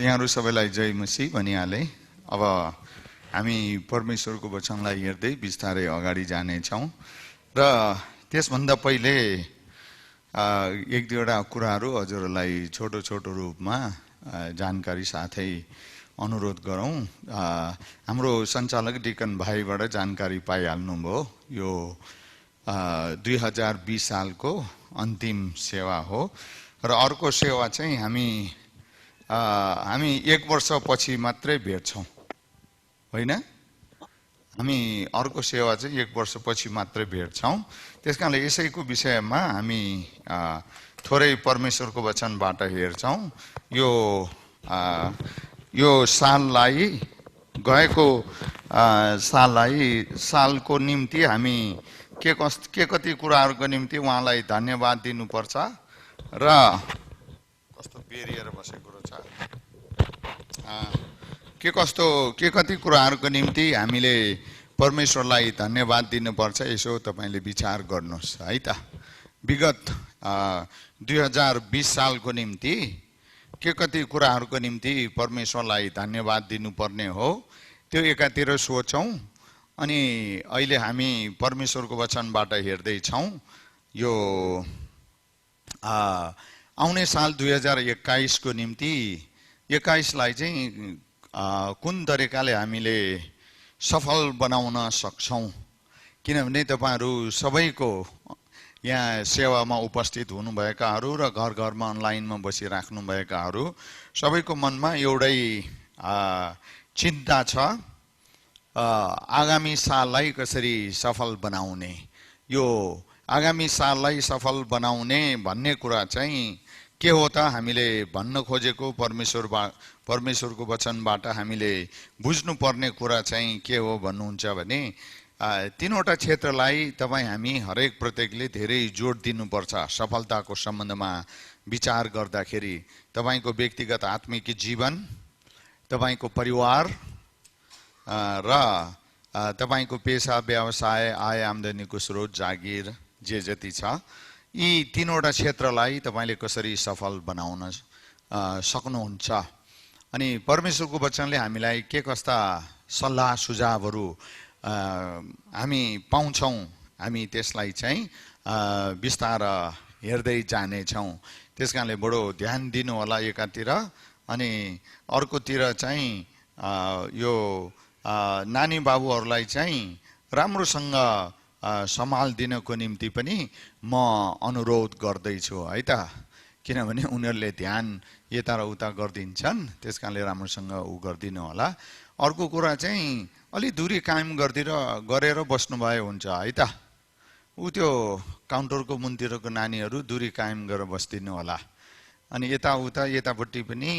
यहाँहरु सबैलाई जय मसीह भनिहाले। अब हामी परमेश्वरको वचनलाई हेर्दै बिस्तारै अगाडि जाने छौं र त्यसभन्दा पहिले एक दुईवटा कुराहरू हजुरहरूलाई छोटो छोटो रूपमा जानकारी साथै अनुरोध गरौं। हाम्रो सञ्चालक डिकन भाइबाट जानकारी पाइहाल्नु भयो। यो 2020 सालको अन्तिम सेवा हो र अर्को सेवा चाहिँ हामी 1 वर्ष पछि मात्रै भेट्छौं, होइन? हामी अर्को सेवा चाहिँ 1 वर्ष पछि मात्रै भेट्छौं। त्यसकारणले यसैको विषयमा हामी थोरै परमेश्वरको वचनबाट हेर्छौं। यो साललाई गएको सालको निम्ति हामी के कति कुराहरूको निम्ति उहाँलाई धन्यवाद दिनुपर्छ र कस्तो बेरिएर बसेको छ के कति कुराहरूको निम्ति हामीले परमेश्वरलाई धन्यवाद दिनुपर्छ, यसो तपाईले विचार गर्नुहोस् है त। विगत 2020 सालको निम्ति के कति कुराहरूको निम्ति परमेश्वरलाई धन्यवाद दिनुपर्ने हो त्यो एकातिर सोचौं। अनि अहिले हामी परमेश्वरको वचनबाट हेर्दै छौं। यो आउने साल 2021 को निम्ति 21 लाई चाहिँ कुन तरिकाले हामीले सफल बनाउन सक्छौं, किनभने तपाईहरु सबैको यहाँ सेवामा उपस्थित हुनुभएकाहरू र घर घरमा अनलाइनमा बसिराख्नु भएकाहरू सबैको मनमा एउटै चिन्ता छ, आगामी साललाई कसरी सफल बनाउने। यो आगामी साललाई सफल बनाउने भन्ने कुरा चाहिँ के हो त हामीले भन्न खोजेको परमेश्वरको वचनबाट हामीले बुझ्नुपर्ने कुरा चाहिँ के हो भन्नुहुन्छ भने तीनवटा क्षेत्रलाई तपाईं हामी हरेक प्रत्येकले धेरै जोड दिनुपर्छ। सफलताको सम्बन्धमा विचार गर्दाखेरि तपाईंको व्यक्तिगत आत्मिक जीवन, तपाईंको परिवार र तपाईंको पेशा व्यवसाय आय आम्दानीको स्रोत जागिर जे जति छ, यी तीनवटा क्षेत्रलाई तपाईले कसरी सफल बनाउन सक्नुहुन्छ। अनि परमेश्वरको वचनले हामीलाई के कस्ता सल्लाह सुझावहरू हामी पाउँछौं, हामी त्यसलाई चाहिँ विस्तार हेर्दै जाने छौं। त्यसकारणले बडो ध्यान दिनु होला एकातिर, अनि अर्कोतिर चाहिँ यो नानी बाबुहरूलाई चाहिँ राम्रोसँग सम्हाल दिनको निम्ति पनि म अनुरोध गर्दैछु है त, किनभने उनीहरूले ध्यान यता र उता गर्दिन्छन्। त्यसकारणले राम्रोसँग गर्दिनु होला। अर्को कुरा चाहिँ अलि दूरी कायम गरेर बस्नुभयो हुन्छ है त। त्यो काउन्टरको मुनतिरको नानीहरू दूरी कायम गरेर बस्दिनु होला। अनि यतापट्टि पनि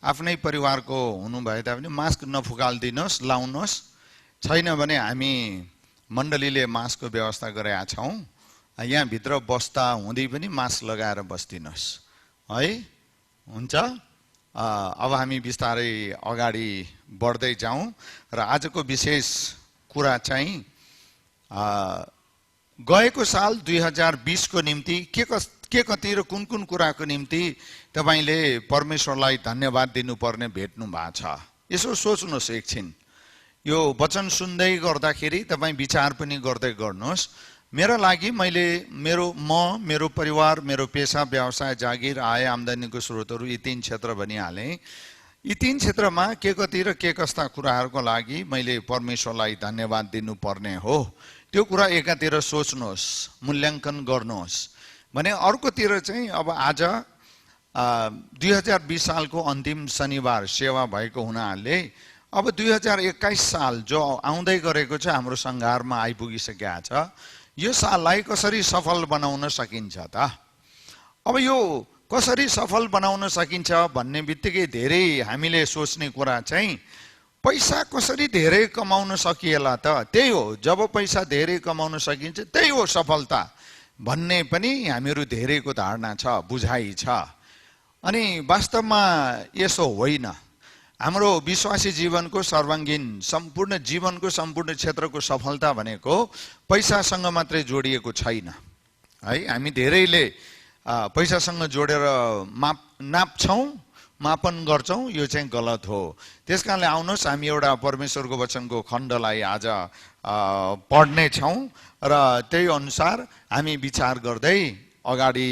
आफ्नै परिवारको हुनुभए तापनि मास्क नफुकाल्दिनुहोस्, लाउनुहोस्। छैन भने हामी मण्डलीले मास्कको व्यवस्था गरेका छौं। यहाँ भित्र बस्दा हुँदै पनि मास्क लगाएर बस्दिनुहोस् है, हुन्छ? अब हामी बिस्तारै अगाडि बढ्दै जाउँ र आजको विशेष कुरा चाहिँ गएको साल 2020 को निम्ति के कति र कुन कुराको निम्ति तपाईले परमेश्वरलाई धन्यवाद दिनुपर्ने भेट्नु भएको छ। यसो सोच्नुहोस् एकछिन। यो वचन सुन्दै गर्दाखेरि तपाई विचार पनि गर्दै गर्नुहोस्। मेरो लागि मेरो परिवार, मेरो पेशा व्यवसाय जागिर आय आम्दानीको स्रोतहरू यी 3 क्षेत्र भनिहाले। यी 3 क्षेत्रमा के कति र के कस्ता कुराहरूको लागि मैले परमेश्वरलाई धन्यवाद दिनुपर्ने हो त्यो कुरा एकातिर सोच्नुहोस्, मूल्याङ्कन गर्नुहोस्। भने अर्कोतिर चाहिँ अब आज 2020 सालको अन्तिम शनिबार सेवा भएको हुनाले अब 2021 साल जो आउँदै गरेको छ, हाम्रो संघारमा आइपुगिसकेको छ, यो साललाई कसरी सफल बनाउन सकिन्छ त? अब यो कसरी सफल बनाउन सकिन्छ भन्ने बित्तिकै धेरै हामीले सोच्ने कुरा चाहिँ पैसा कसरी धेरै कमाउन सकिएला त, त्यही हो। जब पैसा धेरै कमाउन सकिन्छ त्यही हो सफलता भन्ने पनि हामीहरू धेरैको धारणा छ, बुझाइ छ। अनि वास्तवमा यसो होइन। हाम्रो विश्वासी जीवनको सर्वाङ्गीन सम्पूर्ण जीवनको सम्पूर्ण क्षेत्रको सफलता भनेको पैसासँग मात्रै जोडिएको छैन है। हामी धेरैले पैसासँग जोडेर नाप्छौं, मापन गर्छौं यो चाहिँ गलत हो। त्यसकारणले आउनुहोस् हामी एउटा परमेश्वरको वचनको खण्डलाई आज पढ्ने छौं र त्यही अनुसार हामी विचार गर्दै अगाडि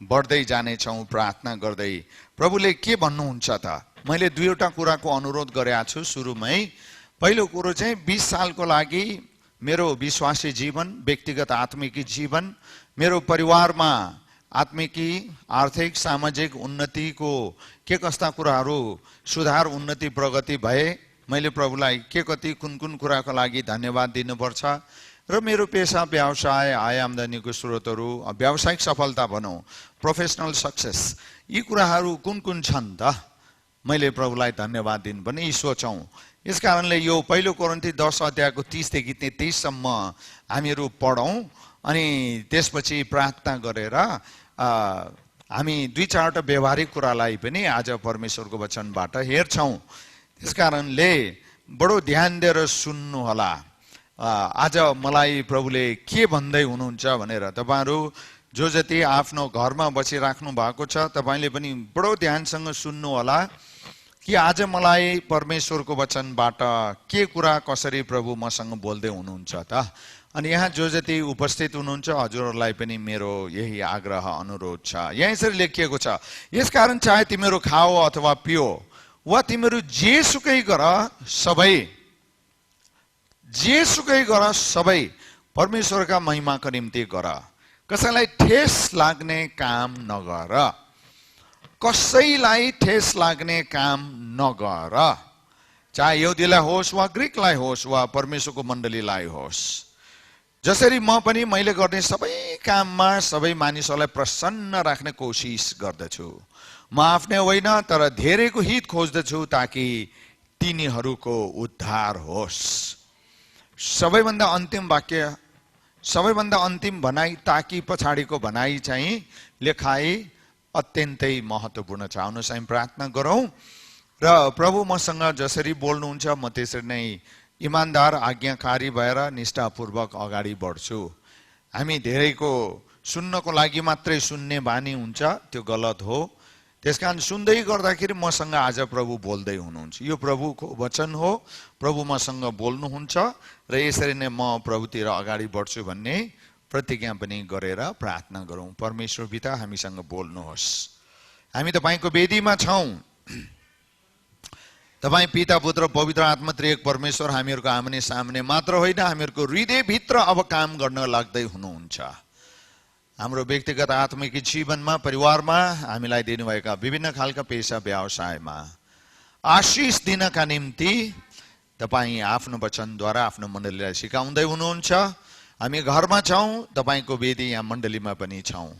बढ्दै जाने छौं प्रार्थना गर्दै। प्रभुले के भन्नुहुन्छ त? मैले दुईवटा कुराको अनुरोध गरेको छु सुरुमै। पहिलो कुरो चाहिँ 20 सालको लागि मेरो विश्वासी जीवन, व्यक्तिगत आत्मिक जीवन, मेरो परिवारमा आत्मिकी, आर्थिक, सामाजिक उन्नतिको के कस्ता कुराहरू सुधार, उन्नति, प्रगति भए, मैले प्रभुलाई के कति कुन कुन कुराको लागि धन्यवाद दिनुपर्छ र मेरो पेशा, व्यवसाय, आय आम्दानीको स्रोतहरू, व्यावसायिक सफलता भनौं, प्रोफेसनल सक्सेस, यी कुराहरू कुन कुन छन् त? मैले प्रभुलाई धन्यवाद दिनुपर्ने यी सोचौं। यसकारणले यो पहिलो कोरिन्थी 10 अध्यायको 30 देखि 33 सम्म हामीहरू पढौं अनि त्यसपछि प्रार्थना गरेर हामी दुई चारवटा व्यवहारिक कुरालाई पनि आज परमेश्वरको वचनबाट हेर्छौं। त्यसकारणले बडो ध्यान दिएर सुन्नु होला। आज मलाई प्रभुले के भन्दै हुनुहुन्छ भनेर तपाईहरु जो जति आफ्नो घरमा बसिराख्नु भएको छ तपाईले पनि बडो ध्यानसँग सुन्नु होला कि आज मलाई परमेश्वरको वचनबाट के कुरा कसरी प्रभु मसँग बोल्दै हुनुहुन्छ त। अनि यहाँ जो जति उपस्थित हुनुहुन्छ हजुरहरूलाई पनि मेरो यही आग्रह अनुरोध छ। यहाँ यसरी लेखिएको छ, यसकारण चाहे तिमीहरू खाओ अथवा पियो वा तिमीहरू जेसुकै गर सबै परमेश्वरका महिमाको निम्ति गर। कसैलाई ठेस लाग्ने काम नगर, कसैलाई ठेस लाग्ने काम नगर, चाहे यहुदीलाई होस् वा ग्रीकलाई होस् वा परमेश्वरको मण्डलीलाई होस्। जसरी म पनि मैले गर्ने सबै काममा सबै मानिसहरूलाई प्रसन्न राख्ने कोसिस गर्दछु। म आफ्नै होइन तर धेरैको हित खोज्दछु ताकि तिनीहरूको उद्धार होस्। सबैभन्दा अन्तिम वाक्य, सबैभन्दा अन्तिम भनाई ताकि पछाडिको भनाई चाहिँ लेखाई अत्यन्तै महत्त्वपूर्ण छ। आउनुहोस् हामी प्रार्थना गरौँ र प्रभु मसँग जसरी बोल्नुहुन्छ म त्यसरी नै इमानदार आज्ञाकारी भएर निष्ठापूर्वक अगाडि बढ्छु। हामी धेरैको सुन्नको लागि मात्रै सुन्ने बानी हुन्छ, त्यो गलत हो। त्यसकारण सुन्दै गर्दाखेरि मसँग आज प्रभु बोल्दै हुनुहुन्छ। यो प्रभुको वचन हो, प्रभु मसँग बोल्नुहुन्छ र यसरी नै म प्रभुतिर अगाडि बढ्छु भन्ने प्रतिज्ञा पनि गरेर प्रार्थना गरौँ। परमेश्वर पिता हामीसँग बोल्नुहोस्। हामी तपाईको वेदीमा छौं। तपाई पिता, पुत्र, पवित्र आत्मा त्रिएक परमेश्वर हामीहरूको आमने सामने मात्र होइन, हामीहरूको हृदयभित्र अब काम गर्न लाग्दै हुनुहुन्छ। हाम्रो व्यक्तिगत आत्मिक जीवनमा, परिवारमा हामीलाई दिनुभएका विभिन्न खालका पेशा, व्यवसायमा आशीष दिनका निम्ति तपाई आफ्नो वचनद्वारा आफ्नो मण्डलीलाई सिकाउँदै हुनुहुन्छ। हामी घरमा छौं, तपाईको वेदी यहाँ मण्डलीमा पनि छौं।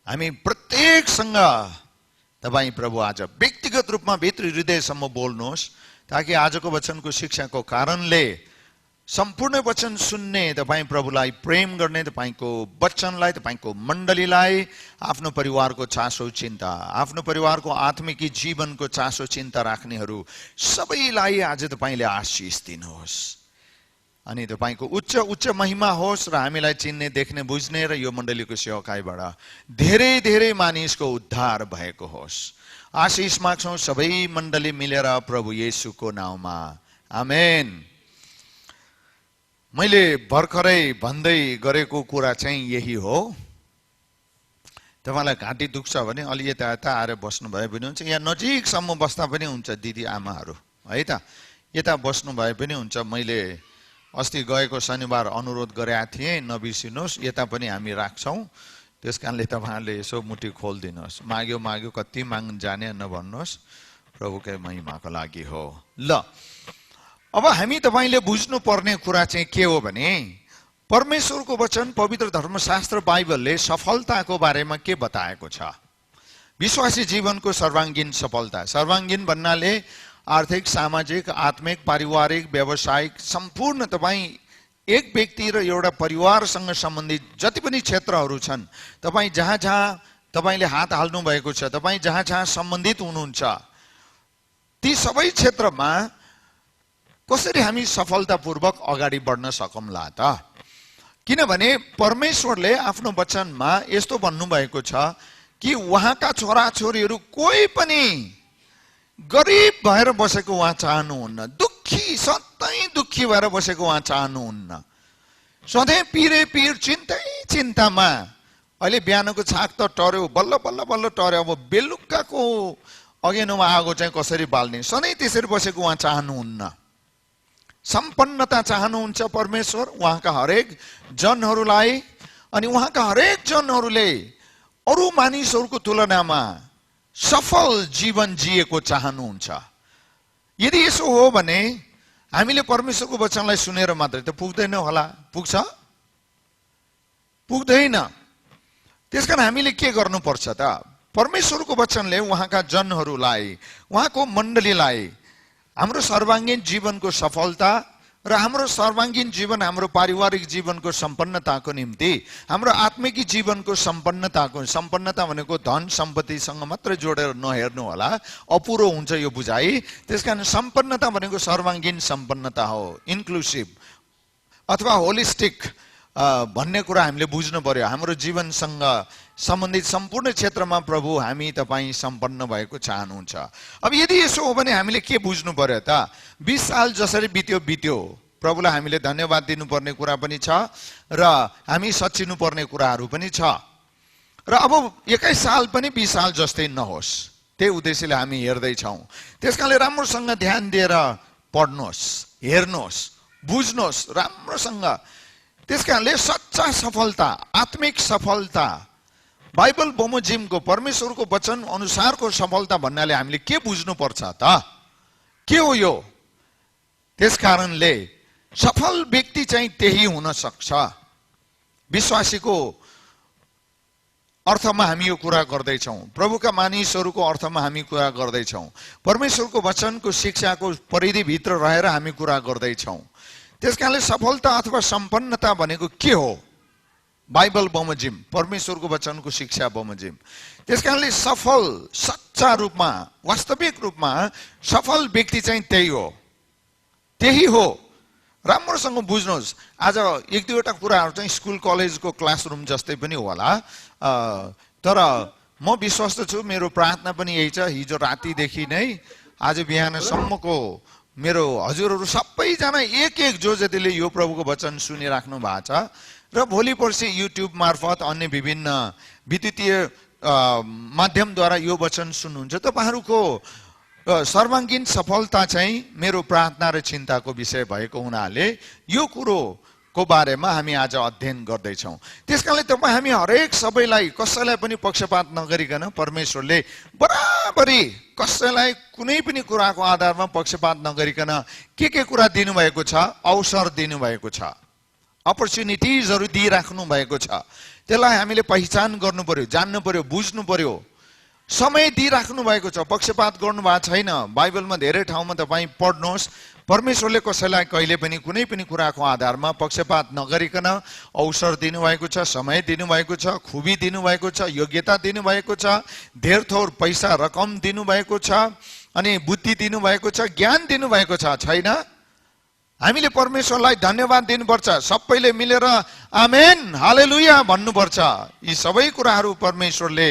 हामी प्रत्येकसँग तपाई प्रभु आज व्यक्तिगत रूपमा भित्री हृदयसम्म बोल्नुहोस् ताकि आजको वचनको शिक्षाको कारणले सम्पूर्ण वचन सुन्ने तपाई प्रभुलाई प्रेम गर्ने, तपाईको वचनलाई, तपाईको मण्डलीलाई, आफ्नो परिवारको चासो चिन्ता, आफ्नो परिवारको आत्मिक जीवनको चासो चिन्ता राख्नेहरू सबैलाई आज तपाईले आशीष दिनुहोस्। अनि तपाईको उच्च उच्च महिमा होस् र हामीलाई चिन्ने, देख्ने, बुझ्ने र यो मण्डलीको सेवकाईबाट धेरै धेरै मानिसको उद्धार भएको होस्। आशीष माग्छौं सबै मण्डली मिलेर प्रभु येशूको नाउँमा, आमेन। मैले भर्खरै भन्दै गरेको कुरा चाहिँ यही हो। तपाईलाई घाँटी दुख्छ भने अलि यता यता आएर बस्नु भए पनि हुन्छ, यहाँ नजिकसम्म बस्दा पनि हुन्छ दिदी आमाहरू है त, यता बस्नु भए पनि हुन्छ। मैले अस्ति गएको शनिबार अनुरोध गरेका थिएँ नबिर्सिनुहोस्, यता पनि हामी राख्छौं। त्यसकारणले तपाईहरुले यसो मुठी खोलिदिनुहोस्। माग्यो माग्यो कति माग्न जाने नभन्नुहोस्, प्रभुकै महिमाको लागि हो। ल अब हामी तपाईले बुझ्नु पर्ने कुरा चाहिँ के हो भने परमेश्वरको वचन, पवित्र धर्मशास्त्र बाइबलले सफलताको बारेमा के बताएको छ। विश्वासी जीवनको सर्वाङ्गीन सफलता, सर्वाङ्गीन भन्नाले आर्थिक, सामाजिक, आत्मिक, पारिवारिक, व्यावसायिक सम्पूर्ण तपाई एक व्यक्ति र एउटा परिवारसँग सम्बन्धित जति पनि क्षेत्रहरू छन्, तपाई जहाँ जहाँ तपाईले हात हाल्नु भएको छ, तपाई जहाँ जहाँ सम्बन्धित हुनुहुन्छ, ती सबै क्षेत्रमा कसरी हामी सफलतापूर्वक अगाडि बढ्न सकौँला त। किनभने परमेश्वरले आफ्नो वचनमा यस्तो भन्नुभएको छ कि उहाँका छोराछोरीहरू कोही पनि गरिब भएर बसेको उहाँ चाहनुहुन्न, दुखी सधैँ दुखी भएर बसेको उहाँ चाहनुहुन्न। सधैँ पिरे पिर चिन्तै चिन्तामा, अहिले बिहानको छाक त टर्यो, बल्ल बल्ल बल्ल टर्यो, अब बेलुकाको अगेनोमा आगो चाहिँ कसरी बाल्ने, सधैँ त्यसरी बसेको उहाँ चाहनुहुन्न। सम्पन्नता चाहनुहुन्छ परमेश्वर उहाँका हरेक जनहरूलाई, अनि उहाँका हरेक जनहरूले अरू मानिसहरूको तुलनामा सफल जीवन जिएको चाहनुहुन्छ। यदि यसो हो भने हामीले परमेश्वरको वचनलाई सुनेर मात्रै त पुग्दैन होला, पुग्छ? पुग्दैन। त्यसकारण हामीले के गर्नुपर्छ त? परमेश्वरको वचनले उहाँका जनहरूलाई, उहाँको मण्डलीलाई हाम्रो सर्वाङ्गीन जीवनको सफलता र हाम्रो सर्वाङ्गीन जीवन, हाम्रो पारिवारिक जीवनको सम्पन्नताको निम्ति, हाम्रो आत्मिक जीवनको सम्पन्नता भनेको धन सम्पत्तिसँग मात्रै जोडेर नहेर्नु होला, अपुरो हुन्छ यो बुझाइ। त्यसकारण सम्पन्नता भनेको सर्वाङ्गीन सम्पन्नता हो, इन्क्लुसिभ अथवा होलिस्टिक भन्ने कुरा हामीले बुझ्नु पर्यो। हाम्रो जीवनसँग सम्बन्धित सम्पूर्ण क्षेत्रमा प्रभु हामी तपाईँ सम्पन्न भएको चाहनुहुन्छ। अब यदि यसो हो भने हामीले के बुझ्नु पर्यो त? 20 साल जसरी बित्यो, प्रभुलाई हामीले धन्यवाद दिनुपर्ने कुरा पनि छ र हामी सच्चिनु पर्ने कुराहरू पनि छ। र अब 21 साल पनि 20 साल जस्तै नहोस्, त्यही उद्देश्यले हामी हेर्दैछौँ। त्यसकारणले राम्रोसँग ध्यान दिएर पढ्नुहोस्, हेर्नुहोस्, बुझ्नुहोस् राम्रोसँग। त्यसकारणले सच्चा सफलता, आत्मिक सफलता, बाइबल बमोजिमको परमेश्वरको वचन अनुसारको सफलता भन्नाले हामीले के बुझ्नुपर्छ त? के हो यो? त्यसकारणले सफल व्यक्ति चाहिँ त्यही हुन सक्छ। विश्वासीको अर्थमा हामी यो कुरा गर्दैछौँ, प्रभुका मानिसहरूको अर्थमा हामी कुरा गर्दैछौँ, परमेश्वरको वचनको शिक्षाको परिधिभित्र रहेर हामी कुरा गर्दैछौँ। त्यसकारणले सफलता अथवा सम्पन्नता भनेको के हो? बाइबल बमोजिम, परमेश्वरको वचनको शिक्षा बमोजिम। त्यसकारणले सफल, सच्चा रूपमा, वास्तविक रूपमा सफल व्यक्ति चाहिँ त्यही हो, त्यही हो। राम्रोसँग बुझ्नुहोस्। आज एक दुईवटा कुराहरू चाहिँ स्कुल कलेजको क्लासरुम जस्तै पनि होला, तर म विश्वस्त छु, मेरो प्रार्थना पनि यही छ, हिजो रातिदेखि नै आज बिहानसम्मको मेरो हजुरहरू सबैजना एक जो जतिले यो प्रभुको वचन सुनिराख्नु भएको छ र भोलि पर्सि युट्युब मार्फत अन्य विभिन्न विद्युतीय माध्यमद्वारा यो वचन सुन्नुहुन्छ, तपाईँहरूको सर्वाङ्गीन सफलता चाहिँ मेरो प्रार्थना र चिन्ताको विषय भएको हुनाले यो कुरोको बारेमा हामी आज अध्ययन गर्दैछौँ। त्यसकारणले तपाईँ हामी हरेक सबैलाई, कसैलाई पनि पक्षपात नगरिकन परमेश्वरले बराबरी कसैलाई कुनै पनि कुराको आधारमा पक्षपात नगरिकन के कुरा दिनुभएको छ, अवसर दिनुभएको छ, अपर्च्युनिटिजहरू दिइराख्नु भएको छ। त्यसलाई हामीले पहिचान गर्नु पर्यो, जान्नु पर्यो, बुझ्नु पर्यो। समय दिइराख्नु भएको छ, पक्षपात गर्नु भएको छैन। बाइबलमा धेरै ठाउँमा तपाईँ पढ्नुहोस्, परमेश्वरले कसैलाई कहिले पनि कुनै पनि कुराको आधारमा पक्षपात नगरिकन अवसर दिनुभएको छ, समय दिनुभएको छ, खुबी दिनुभएको छ, योग्यता दिनुभएको छ, धेर थोर पैसा रकम दिनुभएको छ, अनि बुद्धि दिनुभएको छ, ज्ञान दिनुभएको छ। छैन? हामीले परमेश्वरलाई धन्यवाद दिनुपर्छ, सबैले मिलेर आमेन हालेलुया भन्नुपर्छ। यी सबै कुराहरू परमेश्वरले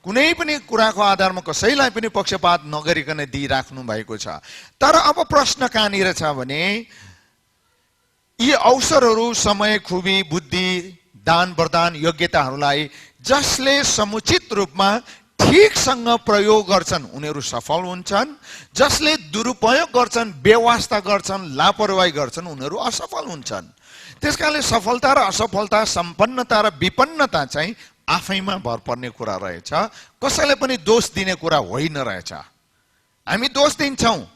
कुनै पनि कुराको आधारमा कसैलाई पनि पक्षपात नगरिकन दिइराख्नु भएको छ। तर अब प्रश्न कहाँनिर छ भने यी अवसरहरू, समय, खुबी, बुद्धि, दान वरदान, योग्यताहरूलाई जसले समुचित रूपमा ठिकसँग प्रयोग गर्छन् उनीहरू सफल हुन्छन्, जसले दुरुपयोग गर्छन्, बेवास्ता गर्छन्, लापरवाही गर्छन् उनीहरू असफल हुन्छन्। त्यसकारणले सफलता र असफलता, सम्पन्नता र विपन्नता चाहिँ आफैमा भर पर्ने कुरा रहेछ, कसैलाई पनि दोष दिने कुरा होइन रहेछ। हामी दोष दिन्छौँ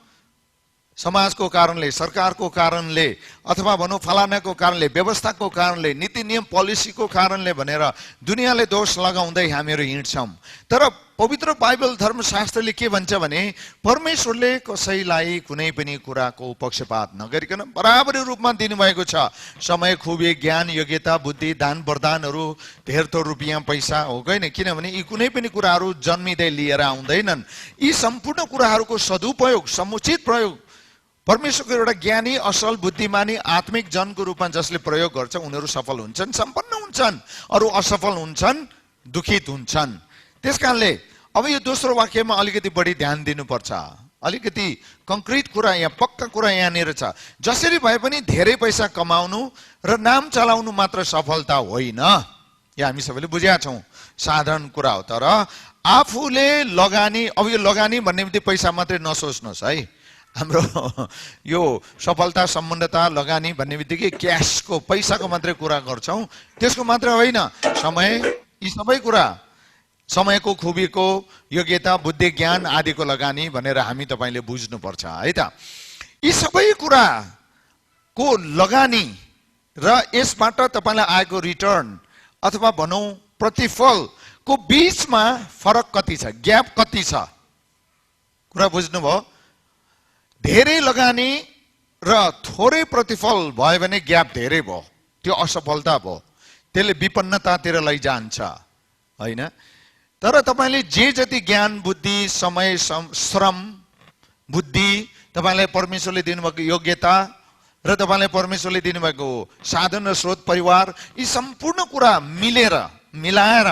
समाजको कारणले, सरकारको कारणले, अथवा भनौँ फलानाको कारणले, व्यवस्थाको कारणले, नीति नियम पोलिसीको कारणले भनेर दुनियाँले दोष लगाउँदै हामीहरू हिँड्छौँ। तर पवित्र बाइबल धर्मशास्त्रले के भन्छ भने परमेश्वरले कसैलाई कुनै पनि कुराको पक्षपात नगरिकन बराबरी रूपमा दिनुभएको छ। समय, खुबी, ज्ञान, योग्यता, बुद्धि, दान वरदानहरू, धेर थोर रुपियाँ पैसा हो होइन, किनभने यी कुनै पनि कुराहरू जन्मिँदै लिएर आउँदैनन्। यी सम्पूर्ण कुराहरूको सदुपयोग, समुचित प्रयोग परमेश्वरको एउटा ज्ञानी, असल, बुद्धिमानी, आत्मिक जनको रूपमा जसले प्रयोग गर्छ उनीहरू सफल हुन्छन्, सम्पन्न हुन्छन्, अरू असफल हुन्छन्, दुखित हुन्छन्। त्यसकारणले अब यो दोस्रो वाक्यमा अलिकति बढी ध्यान दिनुपर्छ। अलिकति कंक्रिट कुरा यहाँ पक्का कुरा यहाँनिर छ। जसरी भए पनि धेरै पैसा कमाउनु र नाम चलाउनु मात्र सफलता होइन, यो हामी सबैले बुझेका छौँ, साधारण कुरा हो। तर आफूले लगानी, अब यो लगानी भन्ने बित्तिकै पैसा मात्रै नसोच्नुहोस् है। हाम्रो यो सफलता सम्बन्धता लगानी भन्ने बित्तिकै क्यासको पैसाको मात्रै कुरा गर्छौँ, त्यसको मात्र होइन, समय, यी सबै कुरा, समयको खुबीको योग्यता बुद्धि ज्ञान आदिको लगानी भनेर हामी तपाईले बुझ्नुपर्छ है त। यी सबै कुराको लगानी र यसबाट तपाईलाई आएको रिटर्न अथवा भनौं प्रतिफलको बीचमा फरक कति छ, ग्याप कति छ, कुरा बुझ्नुभयो? धेरै लगानी र थोरै प्रतिफल भयो भने ग्याप धेरै भयो, त्यो असफलता भयो, त्यसले विपन्नतातिर लैजान्छ हैन। तर तपाईले जे जति ज्ञान बुद्धि समय श्रम बुद्धि तपाईलाई परमेश्वरले दिनुभएको योग्यता र तपाईलाई परमेश्वरले दिनुभएको साधन र स्रोत परिवार, यी सम्पूर्ण कुरा मिलाएर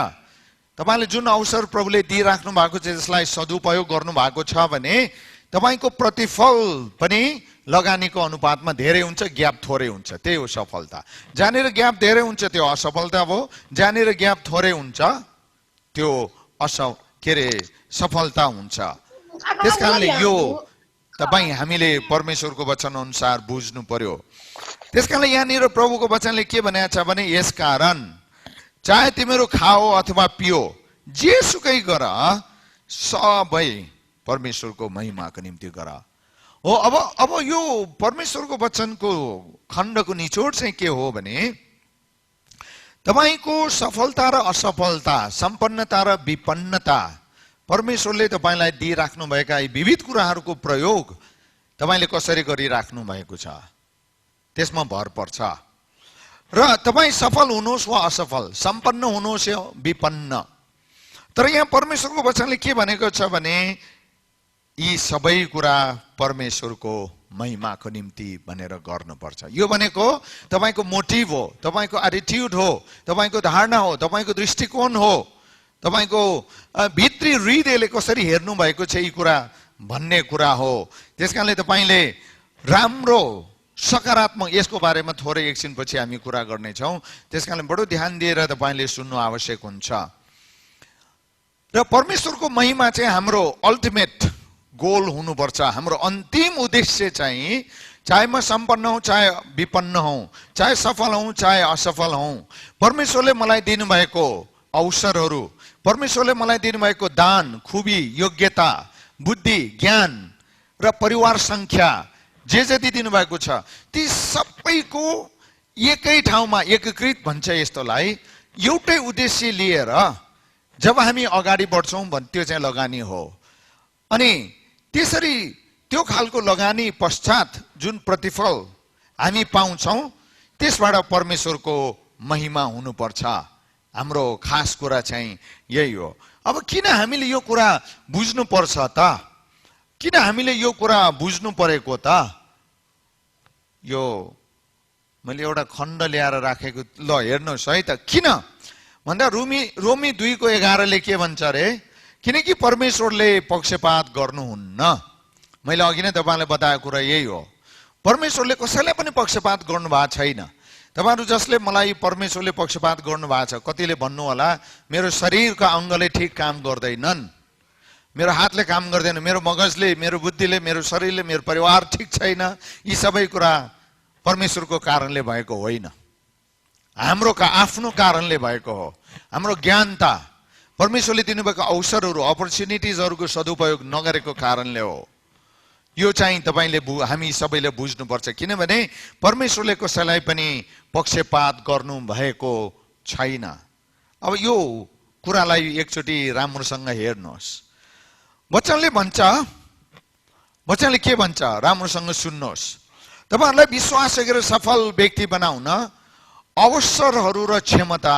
तपाईले जुन अवसर प्रभुले दिइराख्नु भएको छ त्यसलाई सदुपयोग गर्नु भएको छ भने तपाईको प्रतिफल पनि लगानीको अनुपातमा धेरै हुन्छ, ग्याप थोरै हुन्छ, त्यही हो सफलता। जहाँनिर ग्याप धेरै हुन्छ त्यो असफलता हो, जहाँनिर ग्याप थोरै हुन्छ त्यो सफलता हुन्छ। त्यसकारणले यो तपाई हामीले परमेश्वरको वचन अनुसार बुझ्नु पर्यो। त्यसकारणले यहाँनिर प्रभुको वचनले के भनेको छ भने यसकारण चाहे तिमीहरू खाओ अथवा पियो जेसुकै गर सबै परमेश्वरको महिमाको निम्ति गर। हो अब यो परमेश्वरको वचनको खण्डको निचोड चाहिँ के हो भने तपाईको सफलता र असफलता, सम्पन्नता र विपन्नता, परमेश्वरले तपाईलाई दिइराख्नु भएका यी विविध कुराहरूको प्रयोग तपाईले कसरी गरिराख्नु भएको छ त्यसमा भर पर्छ। र तपाई सफल हुनुहोस् वा असफल, सम्पन्न हुनुहोस् या विपन्न, तर यहाँ परमेश्वरको वचनले के भनेको छ भने यी सबै कुरा परमेश्वरको महिमाको निम्ति भनेर गर्नुपर्छ। यो भनेको तपाईको मोटिभ हो, तपाईको एटिट्युड हो, तपाईको धारणा हो, तपाईको दृष्टिकोण हो, तपाईको भित्री हृदयले कसरी हेर्नु भएको छ यी कुरा भन्ने कुरा हो। त्यसकारणले तपाईले राम्रो सकारात्मक, यसको बारेमा थोरै एकछिनपछि हामी कुरा गर्नेछौँ, त्यसकारणले बडो ध्यान दिएर तपाईले सुन्नु आवश्यक हुन्छ। र परमेश्वरको महिमा चाहिँ हाम्रो अल्टिमेट गोल हुनुपर्छ, हाम्रो अन्तिम उद्देश्य चाहिँ, चाहे म सम्पन्न हूँ चाहे विपन्न हूँ, चाहे सफल हूँ चाहे असफल हूँ, परमेश्वरले मलाई दिनुभएको अवसरहरू, परमेश्वरले मलाई दिनुभएको दान खुबी योग्यता बुद्धि ज्ञान र परिवार संख्या जे जति दिनुभएको छ ती सबैको एकै ठाउँमा एकीकृत भन्छ यस्तोलाई, एउटै उद्देश्य लिएर जब हामी अगाडि बढ्छौँ भने त्यो चाहिँ लगानी हो। अनि त्यसरी त्यो खालको लगानी पश्चात जुन प्रतिफल हामी पाउँछौँ त्यसबाट परमेश्वरको महिमा हुनुपर्छ। हाम्रो खास कुरा चाहिँ यही हो। अब किन हामीले यो कुरा बुझ्नु पर्छ त? किन हामीले यो कुरा बुझ्नु परेको त? यो मैले एउटा खण्ड ल्याएर राखेको, ल हेर्नुहोस् है त। किन भन्दा रोमी 2:11 के भन्छ रे? किनकि परमेश्वरले पक्षपात गर्नुहुन्न। मैले अघि नै तपाईलाई बताएको कुरा यही हो। परमेश्वरले कसैलाई पनि पक्षपात गर्नु भएको छैन। तपाईहरु जसले मलाई परमेश्वरले पक्षपात गर्नु भएको छ, कतिले भन्नु होला मेरो शरीरका अङ्गले ठीक काम गर्दैनन्, मेरो हातले काम गर्दैन, मेरो मगजले, मेरो बुद्धिले, मेरो शरीरले, मेरो परिवार ठीक छैन। यी सबै कुरा परमेश्वरको कारणले भएको होइन, हाम्रो आफ्नो कारणले भएको हो। हाम्रो ज्ञानता, परमेश्वरले दिनुभएको अवसरहरू अपर्च्युनिटिजहरूको सदुपयोग नगरेको कारणले हो। यो चाहिँ तपाईले हामी सबैले बुझ्नुपर्छ। किनभने परमेश्वरले कसैलाई पनि पक्षपात गर्नु भएको छैन। अब यो कुरालाई एकचोटि राम्रोसँग हेर्नुहोस्। वचनले भन्छ, वचनले के भन्छ राम्रोसँग सुन्नुहोस्। तपाईहरुलाई विश्वास गरेर सफल व्यक्ति बनाउन अवसरहरू र क्षमता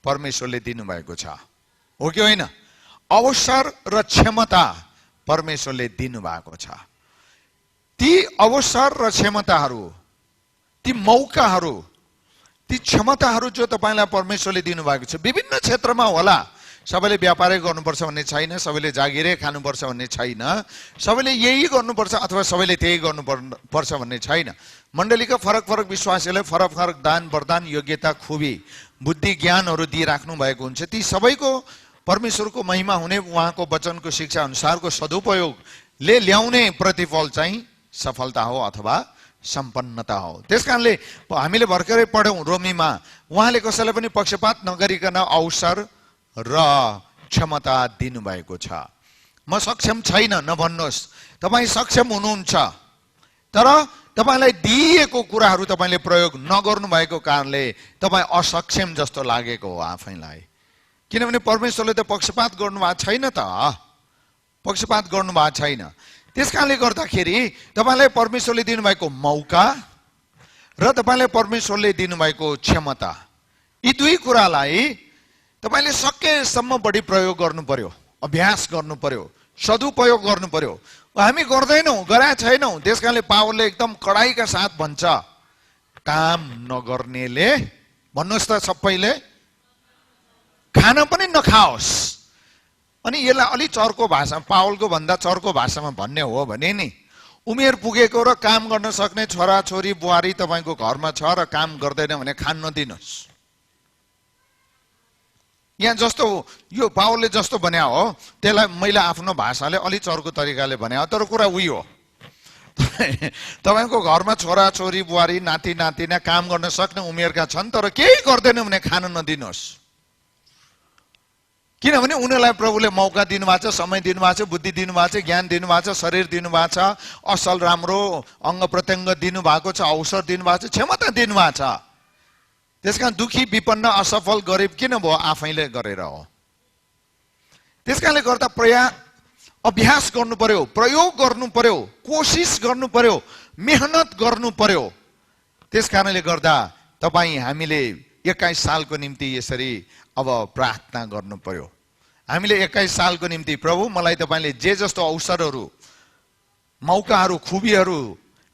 परमेश्वरले दिनुभएको छ, हो कि होइन? अवसर र क्षमता परमेश्वरले दिनुभएको छ। ती अवसर र क्षमताहरू, ती मौकाहरू, ती क्षमताहरू जो तपाईलाई परमेश्वरले दिनुभएको छ, विभिन्न क्षेत्रमा होला, सबैले व्यापारै गर्नुपर्छ भन्ने छैन, सबैले जागिरै खानुपर्छ भन्ने छैन, सबैले यही गर्नुपर्छ अथवा सबैले त्यही गर्नुपर्छ भन्ने छैन। मण्डलीका फरक फरक विश्वासीलाई फरक फरक दान वरदान योग्यता खुबी बुद्धि ज्ञानहरू दिइराख्नु भएको हुन्छ। ती सबैको परमेश्वरको महिमा हुने उहाँको वचनको शिक्षा अनुसारको सदुपयोगले ल्याउने प्रतिफल चाहिँ सफलता हो अथवा सम्पन्नता हो। त्यसकारणले हामीले भर्खरै पढ्यौं रोमीमा, उहाँले कसैलाई पनि पक्षपात नगरिकन अवसर र क्षमता दिनुभएको छ। म सक्षम छैन नभन्नुहोस्, तपाईँ सक्षम हुनुहुन्छ, तर तपाईलाई दिएको कुराहरू तपाईले प्रयोग नगर्नु भएको कारणले तपाईँ असक्षम जस्तो लागेको हो आफैलाई। किनभने परमेश्वरले त पक्षपात गर्नु भएको छैन, त पक्षपात गर्नु भएको छैन। त्यसकारणले गर्दाखेरि तपाईलाई परमेश्वरले दिनुभएको मौका र तपाईलाई परमेश्वरले दिनुभएको क्षमता, यी दुई कुरालाई तपाईले सकेसम्म बढी प्रयोग गर्नु पर्यो, अभ्यास गर्नु पर्यो, सदुपयोग गर्नु पर्यो। हामी गर्दैनौँ, गरा छैनौँ। त्यसकारणले पावलले एकदम कडाइका साथ भन्छ, काम नगर्नेले, भन्नुहोस् त सबैले, खान पनि नखाओस्। अनि यसलाई अलि चर्को भाषा, पावलको भन्दा चर्को भाषामा भन्ने हो भने नि, उमेर पुगेको र काम गर्न सक्ने छोरा छोरी बुहारी तपाईँको घरमा छ र काम गर्दैन भने खान नदिनुहोस्। यहाँ जस्तो यो पावलले जस्तो भन्या हो त्यसलाई मैले आफ्नो भाषाले अलि चर्को तरिकाले भन्या हो, तर कुरा उही हो। तपाईँको घरमा छोरा छोरी बुहारी नाति नातिना काम गर्न सक्ने उमेरका छन्, तर केही गर्दैन भने खान नदिनुहोस्। किनभने उनीहरूलाई प्रभुले मौका दिनुभएको छ, समय दिनुभएको छ, बुद्धि दिनुभएको छ, ज्ञान दिनुभएको छ, शरीर दिनुभएको छ, असल राम्रो अङ्ग प्रत्यङ्ग दिनुभएको छ, अवसर दिनुभएको छ, क्षमता दिनुभएको छ। त्यसकारण दुखी विपन्न असफल गरिब किन भयो? आफैले गरेर हो। त्यसकारणले गर्दा अभ्यास गर्नु पर्यो, प्रयोग गर्नु पर्यो, कोसिस गर्नु पर्यो, मेहनत गर्नु पर्यो। त्यसकारणले गर्दा तपाईँ हामीले 21 सालको निम्ति यसरी अब प्रार्थना गर्नु पर्यो। हामीले 21 सालको निम्ति प्रभु मलाई तपाईले जे जस्तो अवसरहरू मौकाहरू खुबीहरू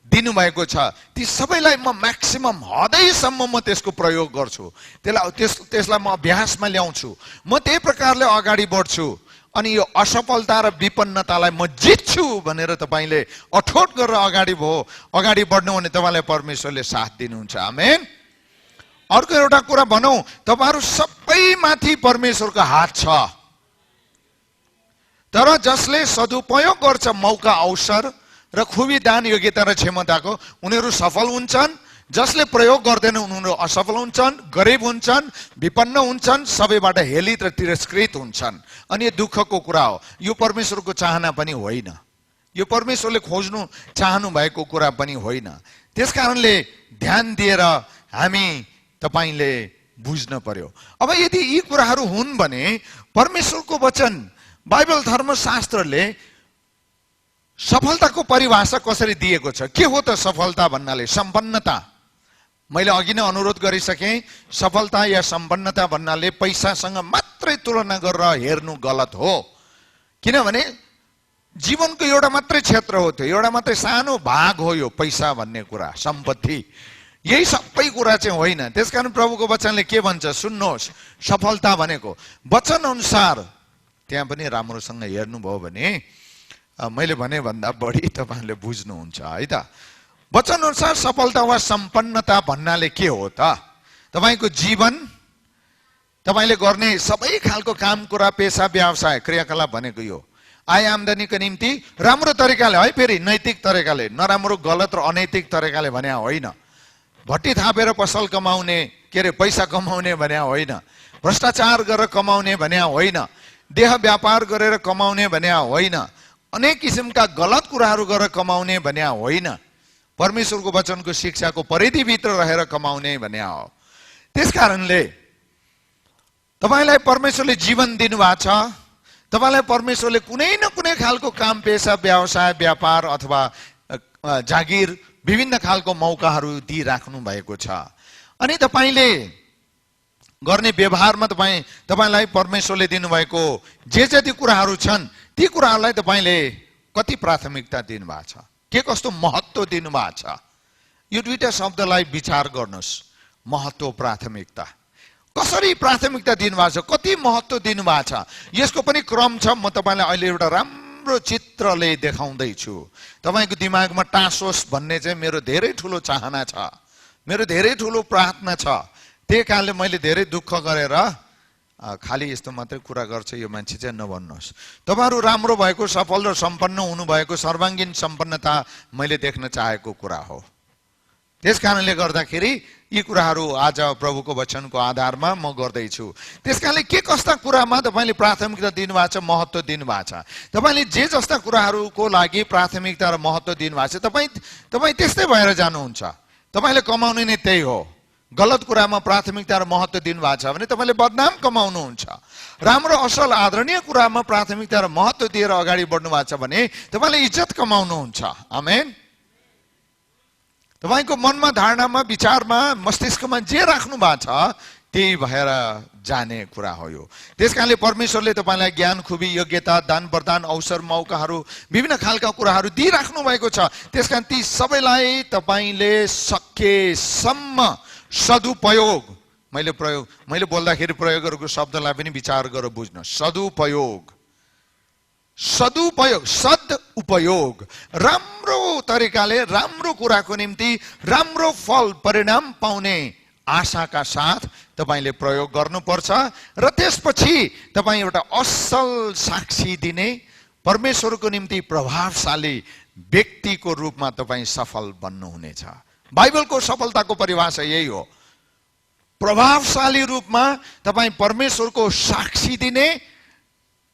दिनुभएको छ ती सबैलाई म म्याक्सिमम हदैसम्म म त्यसको प्रयोग गर्छु, त्यसलाई म अभ्यासमा ल्याउँछु, म त्यही प्रकारले अगाडि बढ्छु अनि यो असफलता र विपन्नतालाई म जित्छु भनेर तपाईले अठोट गरेर अगाडि बढ्नु भने तपाईलाई परमेश्वरले साथ दिनुहुन्छ। आमेन। अर्को एउटा कुरा भनौं, तपाईहरु सबैमाथि परमेश्वरको हात छ, तर जसले सदुपयोग गर्छ मौका अवसर र खुबी दान योग्यता र क्षमताको उनीहरू सफल हुन्छन्, जसले प्रयोग गर्दैनन् उनीहरू असफल हुन्छन्, गरिब हुन्छन्, विपन्न हुन्छन्, सबैबाट हेलित र तिरस्कृत हुन्छन्। अनि यो दुःखको कुरा हो, यो परमेश्वरको चाहना पनि होइन, यो परमेश्वरले खोज्नु चाहनु भएको कुरा पनि होइन। त्यसकारणले ध्यान दिएर हामी तपाईले बुझ्न पर्यो। अब यदि यी कुराहरू हुन् भने परमेश्वरको वचन बाइबल धर्मशास्त्रले सफलताको परिभाषा कसरी दिएको छ? के हो त सफलता भन्नाले? सम्पन्नता। मैले अघि नै अनुरोध गरिसकेँ, सफलता या सम्पन्नता भन्नाले पैसासँग मात्रै तुलना गरेर हेर्नु गलत हो। किनभने जीवनको एउटा मात्रै क्षेत्र हो, त्यो एउटा मात्रै सानो भाग हो यो पैसा भन्ने कुरा, सम्पत्ति। यही सबै कुरा चाहिँ होइन। त्यसकारण प्रभुको वचनले के भन्छ सुन्नुहोस्, सफलता भनेको वचन अनुसार, त्यहाँ पनि राम्रोसँग हेर्नुभयो भने मैले भने भन्दा बढी तपाईहरुले बुझ्नुहुन्छ है त। वचन अनुसार सफलता वा सम्पन्नता भन्नाले के हो त? तपाईको जीवन, तपाईले गर्ने सबै खालको काम कुरा, पेशा व्यवसाय क्रियाकलाप भनेको यो आय आम्दानीको निम्ति राम्रो तरिकाले है, फेरि नैतिक तरिकाले, नराम्रो गलत र अनैतिक तरिकाले भन्या होइन। भट्टी थापेर पसल कमाउने, के अरे पैसा कमाउने भन्या होइन, भ्रष्टाचार गरेर कमाउने भन्या होइन, देह व्यापार गरेर कमाउने भन्या होइन, अनेक किसिमका गलत कुराहरू गरेर कमाउने भन्या होइन, परमेश्वरको वचनको शिक्षाको परिधिभित्र रहेर कमाउने भन्या हो। त्यसकारणले तपाईलाई परमेश्वरले जीवन दिनुभएको छ, तपाईलाई परमेश्वरले कुनै न कुनै खालको काम पेशा व्यवसाय व्यापार अथवा जागिर विभिन्न खालको मौकाहरू दिइराख्नु भएको छ। अनि तपाईले गर्ने व्यवहारमा तपाईलाई परमेश्वरले दिनुभएको जे जति कुराहरू छन् ती कुराहरूलाई तपाईले कति प्राथमिकता दिनुभएको छ, के कस्तो महत्त्व दिनुभएको छ, यो दुईटा शब्दलाई विचार गर्नुहोस्। महत्त्व, प्राथमिकता। कसरी प्राथमिकता दिनुभएको छ, कति महत्त्व दिनुभएको छ, यसको पनि क्रम छ। म तपाईलाई अहिले एउटा राम्रो चित्रले देखाउँदैछु। तपाईको दिमागमा टाँसोस् भन्ने चाहिँ मेरो धेरै ठुलो चाहना छ, मेरो धेरै ठुलो प्रार्थना छ। त्यही कारणले मैले धेरै दुःख गरेर खाली यस्तो मात्रै कुरा गर्छ यो मान्छे चाहिँ नभन्नुहोस्। तपाईहरु राम्रो भएको, सफल र सम्पन्न हुनुभएको, सर्वाङ्गीन सम्पन्नता मैले देख्न चाहेको कुरा हो। त्यसकारणले गर्दाखेरि यी कुराहरू आज प्रभुको वचनको आधारमा म गर्दैछु। त्यसकारणले के कस्ता कुरामा तपाईले प्राथमिकता दिनुभएको छ, महत्त्व दिनुभएको छ, तपाईले जे जस्ता कुराहरूको लागि प्राथमिकता र महत्त्व दिनुभएको छ, तपाई त्यस्तै भएर जानुहुन्छ। तपाईले कमाउने नै त्यही हो। गलत कुरामा प्राथमिकता र महत्त्व दिनुभएको छ भने तपाईले बदनाम कमाउनुहुन्छ। राम्रो असल आदरणीय कुरामा प्राथमिकता र महत्त्व दिएर अगाडि बढ्नु भएको छ भने तपाईले इज्जत कमाउनुहुन्छ। आमेन। तपाईको मनमा, धारणामा, विचारमा, मस्तिष्कमा जे राख्नु भएको छ त्यही भएर जाने कुरा हो यो। त्यसकारणले परमेश्वरले तपाईलाई ज्ञान, खुबी, योग्यता, दान वरदान, अवसर, मौकाहरू, विभिन्न खालका कुराहरू दिइराख्नु भएको छ। त्यसकारण ती सबैलाई तपाईले सकेसम्म सदुपयोग, मैले बोल्दाखेरि प्रयोग गरेको शब्दलाई पनि विचार गरेर बुझ्नु। सदुपयोग, सदुपयोग, राम्रो तरिकाले राम्रो कुराको निम्ति राम्रो फल परिणाम पाउने आशाका साथ तपाईले प्रयोग गर्नुपर्छ। र त्यसपछि तपाई एउटा असल साक्षी दिने, परमेश्वरको निम्ति प्रभावशाली व्यक्तिको रूपमा तपाई सफल बन्नुहुनेछ। बाइबलको सफलताको परिभाषा यही हो। प्रभावशाली रूपमा तपाई परमेश्वरको साक्षी दिने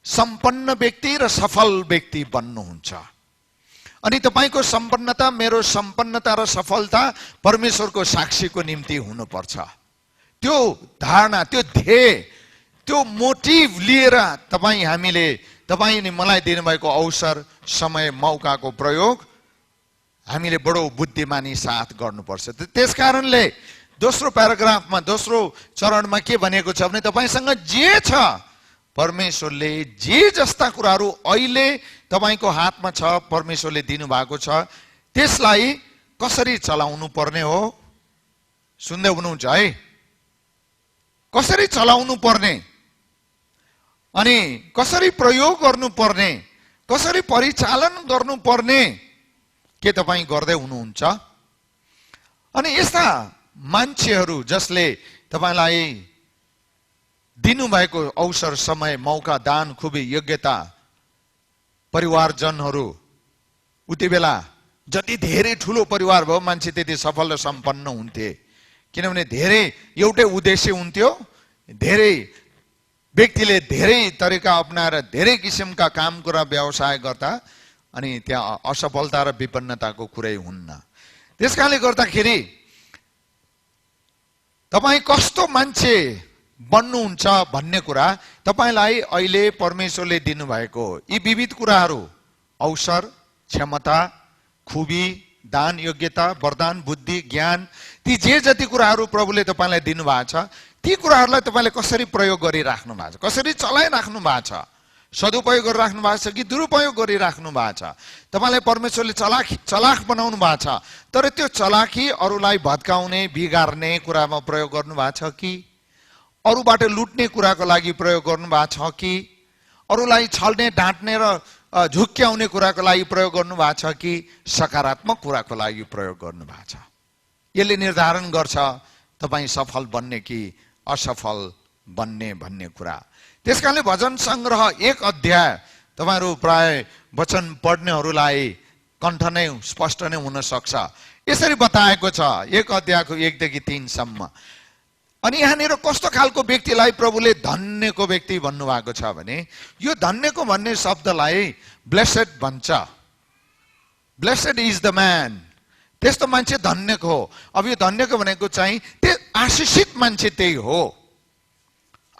सम्पन्न व्यक्ति र सफल व्यक्ति बन्नुहुन्छ। अनि तपाईको सम्पन्नता, मेरो सम्पन्नता र सफलता परमेश्वरको साक्षीको निम्ति हुनुपर्छ। त्यो धारणा, त्यो ध्येय, त्यो मोटिभ लिएर तपाईले मलाई दिनुभएको अवसर, समय, मौकाको प्रयोग हामीले बडो बुद्धिमानी साथ गर्नुपर्छ। त्यसकारणले दोस्रो प्याराग्राफमा, दोस्रो चरणमा के भनेको छ भने तपाईसँग जे छ, परमेश्वरले जे जस्ता कुराहरू अहिले तपाईको हातमा छ, परमेश्वरले दिनुभएको छ, त्यसलाई कसरी चलाउनु पर्ने हो। सुन्दै हुनुहुन्छ है? कसरी चलाउनु पर्ने अनि कसरी प्रयोग गर्नुपर्ने, कसरी परिचालन गर्नुपर्ने के तपाई गर्दै हुनुहुन्छ? अनि यस्ता मान्छेहरू जसले तपाईलाई दिनुभएको अवसर, समय, मौका, दान, खुबी, योग्यता, परिवारजनहरू, उति बेला जति धेरै ठुलो परिवार भयो मान्छे त्यति सफल र सम्पन्न हुन्थे। किनभने धेरै एउटै उद्देश्य हुन्थ्यो। धेरै व्यक्तिले धेरै तरिका अपनाएर धेरै किसिमका काम कुरा व्यवसाय गर्दा अनि त्यहाँ असफलता र विपन्नताको कुरै हुन्न। त्यसकारणले गर्दाखेरि तपाई कस्तो मान्छे बन्नुहुन्छ भन्ने कुरा तपाईलाई अहिले परमेश्वरले दिनुभएको यी विविध कुराहरू, अवसर, क्षमता, खुबी, दान, योग्यता, वरदान, बुद्धि, ज्ञान, ती जे जति कुराहरू प्रभुले तपाईलाई दिनुभएको छ, ती कुराहरूलाई तपाईले कसरी प्रयोग गरिराख्नु भएको छ, कसरी चलाइराख्नु भएको छ, सदुपयोग गरिराख्नु भएको छ कि दुरुपयोग गरिराख्नु भएको छ। तपाईलाई परमेश्वरले चलाख बनाउनु भएको छ, तर त्यो चलाखी अरूलाई भत्काउने, बिगार्ने कुरामा प्रयोग गर्नु भएको छ कि अरूबाट लुट्ने कुराको लागि प्रयोग गर्नु भएको छ कि अरूलाई छल्ने, डाँट्ने र झुक्क्याउने कुराको लागि प्रयोग गर्नु भएको छ कि सकारात्मक कुराको लागि प्रयोग गर्नु भएको छ। यसले निर्धारण गर्छ तपाई सफल बन्ने कि असफल बन्ने भन्ने कुरा। त्यसकारणले भजन संग्रह 1 अध्याय तपाईहरु प्राय वचन पढ्नेहरूलाई कण्ठ नै स्पष्ट नै हुन सक्छ। यसरी बताएको छ 1 अध्यायको 1 देखि 3 सम्म। अनि यहाँनिर कस्तो खालको व्यक्तिलाई प्रभुले धन्यको व्यक्ति भन्नुभएको छ भने यो धन्यको भन्ने शब्दलाई ब्लेसेड भन्छ। Blessed is the man. त्यस्तो मान्छे धन्यको हो। अब यो धन्यको भनेको चाहिँ त्यो आशिषित मान्छे त्यही हो।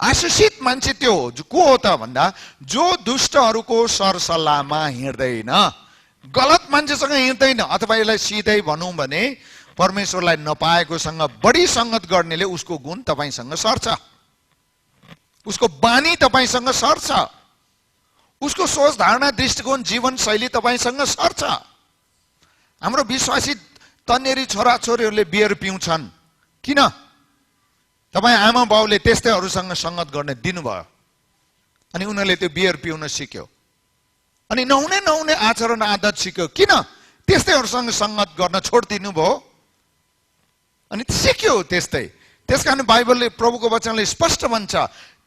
आशिषित मान्छे त्यो हो। को हो त भन्दा जो दुष्टहरूको सरसल्लाहमा हिँड्दैन, गलत मान्छेसँग हिँड्दैन, अथवा यसलाई सिधै भनौं भने परमेश्वरलाई नपाएकोसँग बढी संगत गर्नेले उसको गुण तपाईसँग सर्छ, उसको बानी तपाईसँग सर्छ, उसको सोच, धारणा, दृष्टिकोण, जीवन शैली तपाईसँग सर्छ। हाम्रो विश्वासी तन्नेरी छोराछोरीहरूले बियर पिउँछन् किन? तपाईँ आमा बाउले त्यस्तैहरूसँग संगत गर्ने दिनुभयो अनि उनीहरूले त्यो बियर पिउन सिक्यो अनि नहुने आचरण आदत सिक्यो। किन? त्यस्तैहरूसँग संगत गर्न छोडिदिनु भयो अनि सिक्यो त्यस्तै। त्यसकारण बाइबलले, प्रभुको वचनले स्पष्ट भन्छ,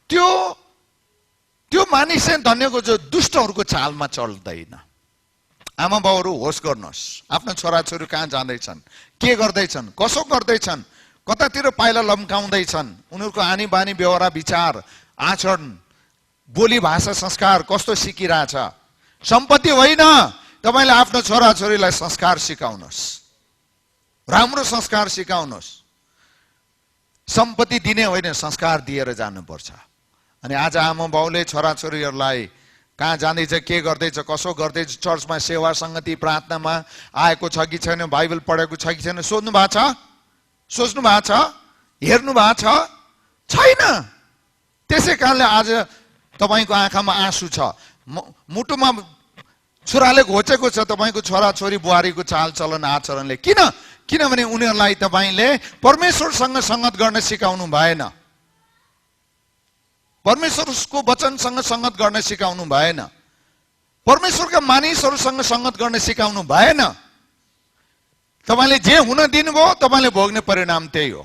त्यो मानिस चाहिँ धन्यको जो दुष्टहरूको चालमा चल्दैन। आमा बाउहरू होस गर्नुहोस्, आफ्नो छोराछोरी कहाँ जाँदैछन्, के गर्दैछन्, कसो गर्दैछन्, कतातिर पाइला लम्काउँदैछन्, उनीहरूको आनी बानी व्यवहार विचार आचरण बोली भाषा संस्कार कस्तो सिकिरहेछ। सम्पत्ति होइन, तपाईँले आफ्नो छोराछोरीलाई संस्कार सिकाउनुहोस्, राम्रो संस्कार सिकाउनुहोस्। सम्पत्ति दिने होइन, संस्कार दिएर जानुपर्छ। अनि आज आमा बाउले छोराछोरीहरूलाई कहाँ जाँदैछ, के गर्दैछ, कसो गर्दैछ, चर्चमा सेवा सङ्गति प्रार्थनामा आएको छ कि छैन, बाइबल पढेको छ कि छैन सोध्नु भएको छ, सोच्नु भएको छ, हेर्नु भएको छ, छैन। त्यसै कारणले आज तपाईँको आँखामा आँसु छ, मुटुमा छोराले घोचेको छ तपाईँको छोराछोरी बुहारीको चालचलन आचरणले। किनभने उनीहरूलाई तपाईँले परमेश्वरसँग संगत गर्न सिकाउनु भएन, परमेश्वरको वचनसँग संगत गर्न सिकाउनु भएन, परमेश्वरका मानिसहरूसँग संगत गर्न सिकाउनु भएन। तपाईँले जे हुन दिनुभयो तपाईँले भोग्ने परिणाम त्यही हो।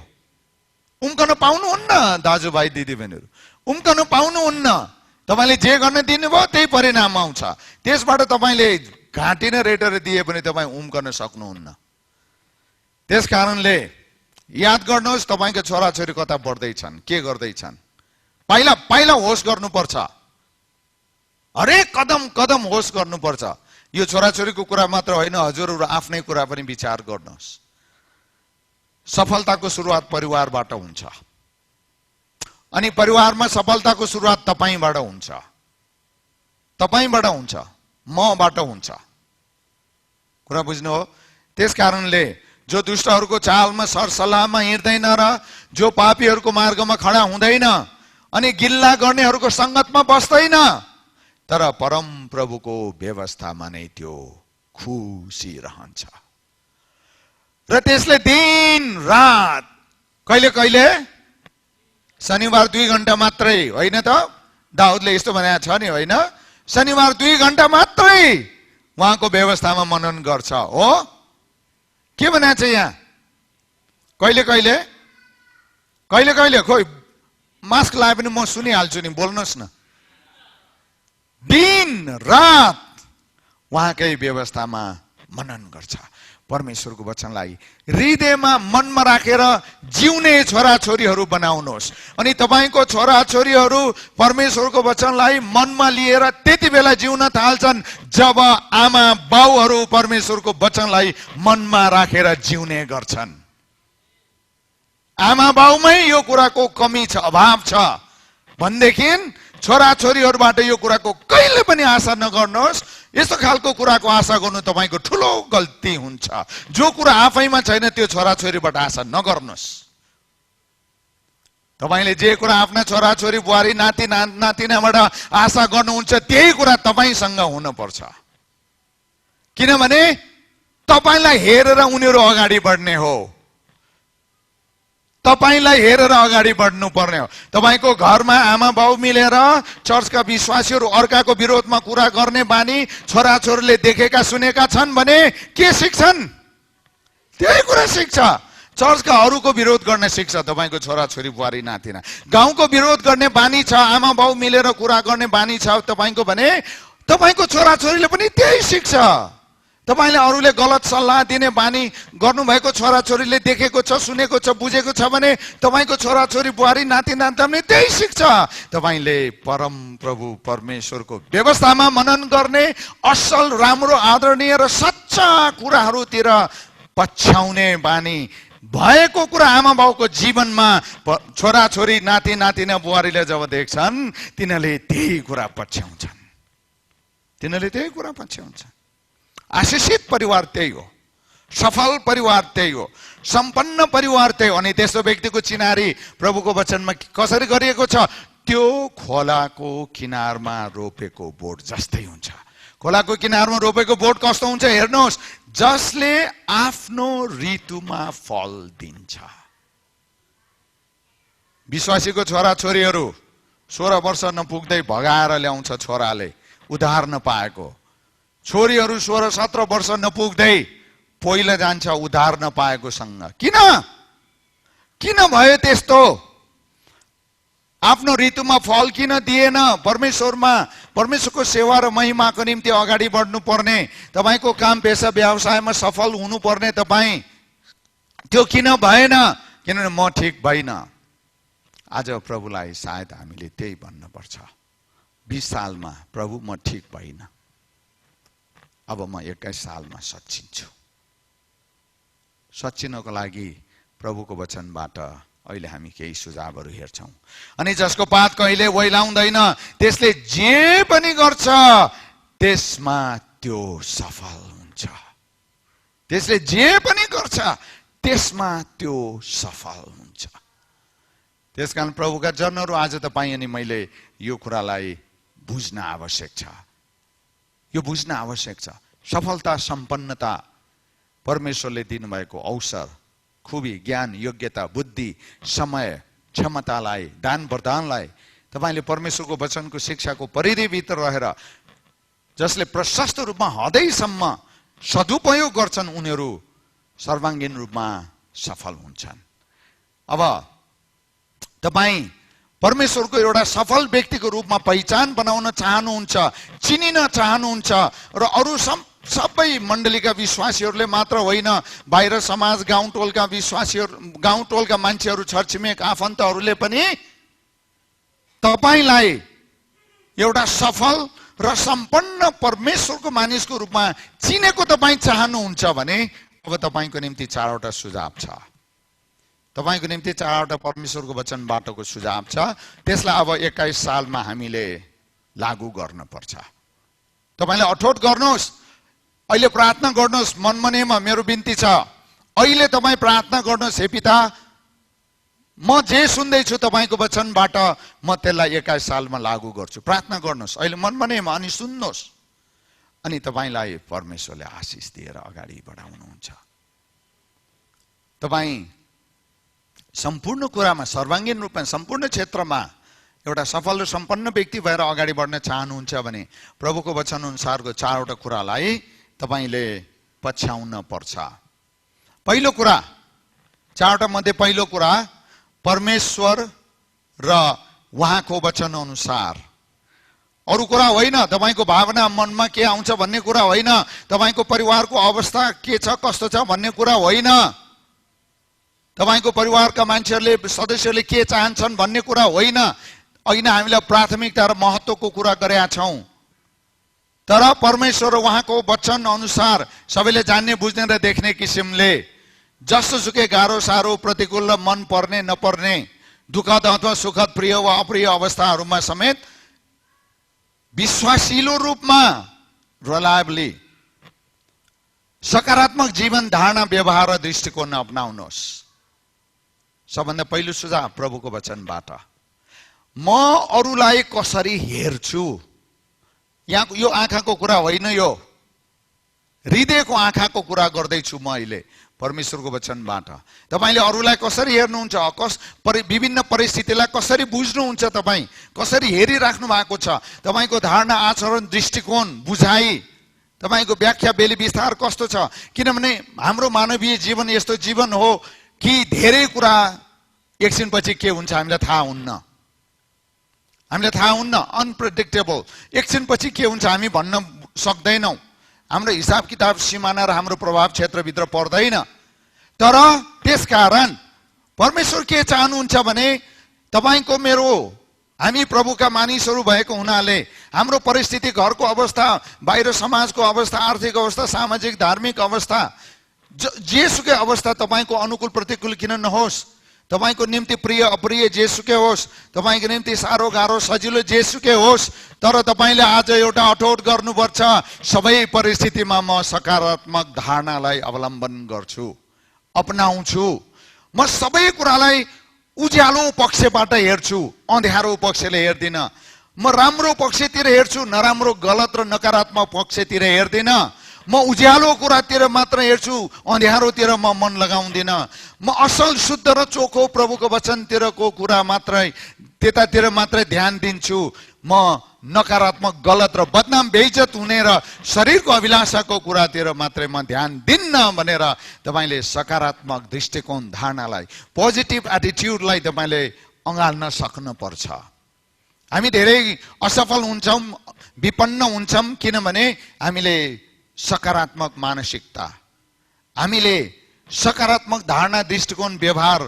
उम्कन पाउनुहुन्न दाजुभाइ दिदीबहिनीहरू, उम्कन पाउनुहुन्न। तपाईँले जे गर्न दिनुभयो त्यही परिणाम आउँछ। त्यसबाट तपाईँले घाँटिन रेटेर दिए पनि तपाईँ उम्कन सक्नुहुन्न। त्यस कारणले याद गर्नुहोस्, तपाईँको छोराछोरी कता बढ्दैछन्, के गर्दैछन्, पहिला होस गर्नुपर्छ। हरेक कदम होस गर्नुपर्छ। यो छोराछोरीको कुरा मात्र होइन, हजुरहरू आफ्नै कुरा पनि विचार गर्नुहोस्। सफलताको सुरुवात परिवारबाट हुन्छ अनि परिवारमा सफलताको सुरुवात तपाईबाट हुन्छ, तपाईबाट हुन्छ, मबाट हुन्छ। कुरा बुझ्नु हो? त्यसकारणले जो दुष्टहरूको चालमा सरसल्लाहमा हिँड्दैन र जो पापीहरूको मार्गमा खडा हुँदैन अनि गिल्ला गर्नेहरूको संगतमा बस्दैन, तर परम प्रभुको व्यवस्थामा नै त्यो खुसी रहन्छ र त्यसले दिन रात, कहिले कहिले शनिबार 2 घण्टा मात्रै होइन त, दाउदले यस्तो भनेको छ नि, होइन, शनिबार 2 घण्टा मात्रै उहाँको व्यवस्थामा मनन गर्छ। हो, के भनेको छ यहाँ? कहिले कहिले खोइ मास्क लाए पनि म सुनिहाल्छु नि, बोल्नुहोस् न। दिन रात उहाँकै व्यवस्थामा मनन गर्छ। परमेश्वरको वचनलाई हृदयमा मनमा राखेर जिउने छोराछोरीहरू बनाउनुहोस्। अनि तपाईँको छोराछोरीहरू परमेश्वरको वचनलाई मनमा लिएर त्यति बेला जिउन थाल्छन् जब आमा बाउहरू परमेश्वरको वचनलाई मनमा राखेर जिउने गर्छन्। आमा बाउमै यो कुराको कमी छ, अभाव छ भनेदेखि छोराछोरीहरूबाट यो कुराको कहिले पनि आशा नगर्नुहोस्। यस्तो खालको कुराको आशा गर्नु तपाईँको ठुलो गल्ती हुन्छ। जो कुरा आफैमा छैन त्यो छोराछोरीबाट आशा नगर्नुहोस्। तपाईँले जे कुरा आफ्ना छोराछोरी बुहारी नाति नातिनाबाट आशा गर्नुहुन्छ त्यही कुरा तपाईँसँग हुनुपर्छ। किनभने तपाईँलाई हेरेर उनीहरू अगाडि बढ्ने हो, तपाईलाई हेरेर अगाडि बढ्नु पर्ने हो। तपाईको घरमा आमा बाउ मिलेर चर्चका विश्वासीहरू अर्काको विरोधमा कुरा गर्ने बानी छोराछोरीले देखेका सुनेका छन् भने के सिक्छन्? त्यही कुरा सिक्छ। चर्चका अरूको विरोध गर्न सिक्छ तपाईको छोराछोरी बुहारी नातिना। गाउँको विरोध गर्ने बानी छ, आमा बाउ मिलेर कुरा गर्ने बानी छ तपाईको भने तपाईको छोराछोरीले पनि त्यही सिक्छ। तपाईले अरूले गलत सल्लाह दिने बानी गर्नुभएको छोराछोरीले देखेको छ, सुनेको छ, बुझेको छ भने तपाईको छोराछोरी बुहारी नाति नातिनाले त्यही सिक्छ। तपाईले परम प्रभु परमेश्वरको व्यवस्थामा मनन गर्ने, असल राम्रो आदरणीय र सच्चा कुराहरूतिर पछ्याउने बानी भएको कुरा आमा बाउको जीवनमा छोराछोरी नाति नातिना बुहारीले जब देख्छन् तिनीहरूले त्यही कुरा पछ्याउँछन्, तिनीहरूले त्यही कुरा पछ्याउँछन्। आशिषित परिवार त्यही हो, सफल परिवार त्यही हो, सम्पन्न परिवार त्यही हो। अनि त्यस्तो व्यक्तिको चिनारी प्रभुको वचनमा कसरी गरिएको छ? त्यो खोलाको किनारमा रोपेको बोट जस्तै हुन्छ। खोलाको किनारमा रोपेको बोट कस्तो हुन्छ हेर्नुहोस्, जसले आफ्नो ऋतुमा फल दिन्छ। विश्वासीको छोरा छोरीहरू 16 वर्ष नपुग्दै भगाएर ल्याउँछ छोराले उद्धार नपाएको। छोरीहरू 16-17 वर्ष नपुग्दै पहिला जान्छ उद्धार नपाएकोसँग। किन भयो त्यस्तो? आफ्नो ऋतुमा फल किन दिएन? परमेश्वरको सेवा र महिमाको निम्ति अगाडि बढ्नु पर्ने, तपाईको काम पेशा व्यवसायमा सफल हुनु पर्ने तपाईँ, त्यो किन भएन? किनभने म ठिक भइन। आज प्रभुलाई सायद हामीले त्यही भन्नुपर्छ। 20 सालमा प्रभु म ठिक भइन, अब म 21 सालमा सच्चिन्छु। सच्चिनको लागि प्रभुको वचनबाट अहिले हामी केही सुझावहरू हेर्छौं। अनि जसको पात कहिले ओइलाउँदैन त्यसले जे पनि गर्छ त्यसमा त्यो सफल हुन्छ। त्यसले जे पनि गर्छ त्यसमा त्यो सफल हुन्छ। त्यसकारण प्रभुका जनहरू आज तपाईँ अनि मैले यो कुरालाई बुझ्न आवश्यक छ। यो बुझ्न आवश्यक छ। सफलता, सम्पन्नता परमेश्वरले दिनुभएको अवसर, खुबी, ज्ञान, योग्यता, बुद्धि, समय, क्षमतालाई, दान वरदानलाई तपाईले परमेश्वरको वचनको शिक्षाको परिधिभित्र रहेर जसले प्रशस्त रूपमा हदैसम्म सदुपयोग गर्छन् उनीहरू सर्वाङ्गीन रूपमा सफल हुन्छन्। अब तपाईँ परमेश्वरको एउटा सफल व्यक्तिको रूपमा पहिचान बनाउन चाहनुहुन्छ, चिनिन चाहनुहुन्छ र अरू सबै मण्डलीका विश्वासीहरूले मात्र होइन, बाहिर समाज, गाउँ टोलका विश्वासीहरू, गाउँ टोलका मान्छेहरू, छरछिमेक आफन्तहरूले पनि तपाईलाई एउटा सफल र सम्पन्न परमेश्वरको मानिसको रूपमा चिनेको तपाईँ चाहनुहुन्छ भने अब तपाईको निम्ति 4वटा सुझाव छ। तपाईको निम्ति 4वटा परमेश्वरको वचनबाटको सुझाव छ। त्यसलाई अब 21 सालमा हामीले लागू गर्न पर्छ। तपाईले अठोट गर्नुहोस्, अहिले प्रार्थना गर्नुहोस्। मनमनेमा मेरो बिन्ती छ, अहिले तपाईँ प्रार्थना गर्नुहोस्, हे पिता म जे सुन्दैछु तपाईँको वचनबाट म त्यसलाई 21 सालमा लागू गर्छु। प्रार्थना गर्नुहोस् अहिले मनमनेमा, अनि सुन्नुहोस्, अनि तपाईँलाई परमेश्वरले आशिष दिएर अगाडि बढाउनुहुन्छ। तपाईँ सम्पूर्ण कुरामा, सर्वाङ्गीन रूपमा, सम्पूर्ण क्षेत्रमा एउटा सफल र सम्पन्न व्यक्ति भएर अगाडि बढ्न चाहनुहुन्छ भने प्रभुको वचन अनुसारको 4वटा कुरालाई तपाईले पछ्याउन पर्छ। पहिलो कुरा, 4वटा मध्ये पहिलो कुरा परमेश्वर र उहाँको वचन अनुसार। अरू कुरा होइन, तपाईको भावना मनमा के आउँछ भन्ने कुरा होइन, तपाईको परिवारको अवस्था के छ कस्तो छ भन्ने कुरा होइन, तपाईको परिवारका मान्छेहरूले सदस्यहरूले के चाहन्छन् भन्ने कुरा होइन। अहिले हामीले प्राथमिकता र महत्त्वको कुरा गरेका छौं। तर परमेश्वर र उहाँको वचन अनुसार सबैले जान्ने, बुझ्ने र देख्ने किसिमले जसोसुकै गाह्रो साह्रो, प्रतिकूल र मन पर्ने नपर्ने, दुःखद अथवा सुखद, प्रिय वा अप्रिय अवस्थाहरूमा समेत विश्वासिलो रूपमा रिलायबली सकारात्मक जीवन धारणा, व्यवहार र दृष्टिकोण अपनाउनुहोस्। सबभन्दा पहिलो सुझाव प्रभुको वचनबाट, म अरूलाई कसरी हेर्छु। यहाँ यो आँखाको कुरा होइन, यो हृदयको आँखाको कुरा गर्दैछु म अहिले परमेश्वरको वचनबाट। तपाईले अरूलाई कसरी हेर्नुहुन्छ, विभिन्न परिस्थितिलाई कसरी बुझ्नुहुन्छ, तपाईँ कसरी हेरिराख्नु भएको छ, तपाईको धारणा, आचरण, दृष्टिकोण, बुझाइ, तपाईको व्याख्या, बेली विस्तार कस्तो छ। किनभने हाम्रो मानवीय जीवन यस्तो जीवन हो कि धेरै कुरा एकछिनपछि के हुन्छ हामीलाई थाहा हुन्न। अनप्रेडिक्टेबल, एकछिनपछि के हुन्छ हामी भन्न सक्दैनौँ। हाम्रो हिसाब किताब सिमाना र हाम्रो प्रभाव क्षेत्रभित्र पर्दैन। तर त्यसकारण परमेश्वर के चाहनुहुन्छ भने तपाईको मेरो, हामी प्रभुका मानिसहरू भएको हुनाले हाम्रो परिस्थिति, घरको अवस्था, बाहिर समाजको अवस्था, आर्थिक अवस्था, सामाजिक धार्मिक अवस्था, जेसुकै अवस्था तपाईको अनुकूल प्रतिकूल किन नहोस्, तपाईको निम्ति प्रिय अप्रिय जेसुकै होस्, तपाईको निम्ति साह्रो गाह्रो सजिलो जेसुकै होस्, तर तपाईले आज एउटा अठोट गर्नुपर्छ, सबै परिस्थितिमा म सकारात्मक धारणालाई अवलम्बन गर्छु, अपनाउँछु। म सबै कुरालाई उज्यालो पक्षबाट हेर्छु, अँध्यारो पक्षले हेर्दिन। म राम्रो पक्षतिर हेर्छु, नराम्रो, गलत र नकारात्मक पक्षतिर हेर्दिन। म उज्यालो कुरातिर मात्र हेर्छु, अँध्यारोतिर म मन लगाउँदिन। म असल शुद्ध र चोखो प्रभुको वचनतिरको कुरा मात्रै त्यतातिर मात्रै ध्यान दिन्छु। म नकारात्मक गलत र बदनाम बेइज्जत हुने र शरीरको अभिलाषाको कुरातिर मात्रै म ध्यान दिन्न भनेर तपाईले सकारात्मक दृष्टिकोण धारणालाई, पोजिटिभ एटिट्युडलाई तपाईले अँगाल्न सक्नुपर्छ। हामी धेरै असफल हुन्छौँ, विपन्न हुन्छौँ, किनभने हामीले सकारात्मक मानसिकता, हामीले सकारात्मक धारणा, दृष्टिकोण, व्यवहार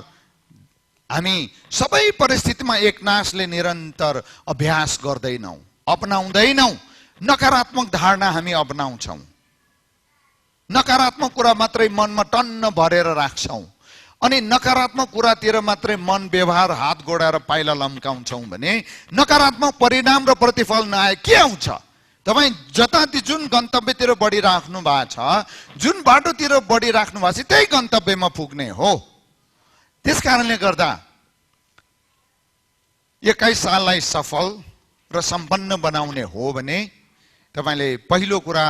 हामी सबै परिस्थितिमा एकनासले निरन्तर अभ्यास गर्दैनौँ, अपनाउँदैनौँ। नकारात्मक धारणा हामी अपनाउँछौँ, नकारात्मक कुरा मात्रै मनमा टन्न भरेर राख्छौँ अनि नकारात्मक कुरातिर मात्रै मन, व्यवहार, हात गोडाएर पाइला लम्काउँछौँ भने नकारात्मक परिणाम र प्रतिफल नआए के आउँछ? तपाईँ जताति जुन गन्तव्यतिर बढिराख्नु भएको छ, जुन बाटोतिर बढिराख्नु भएको छ, त्यही गन्तव्यमा पुग्ने हो। त्यस कारणले गर्दा 21 साललाई सफल र सम्पन्न बनाउने हो भने तपाईले पहिलो कुरा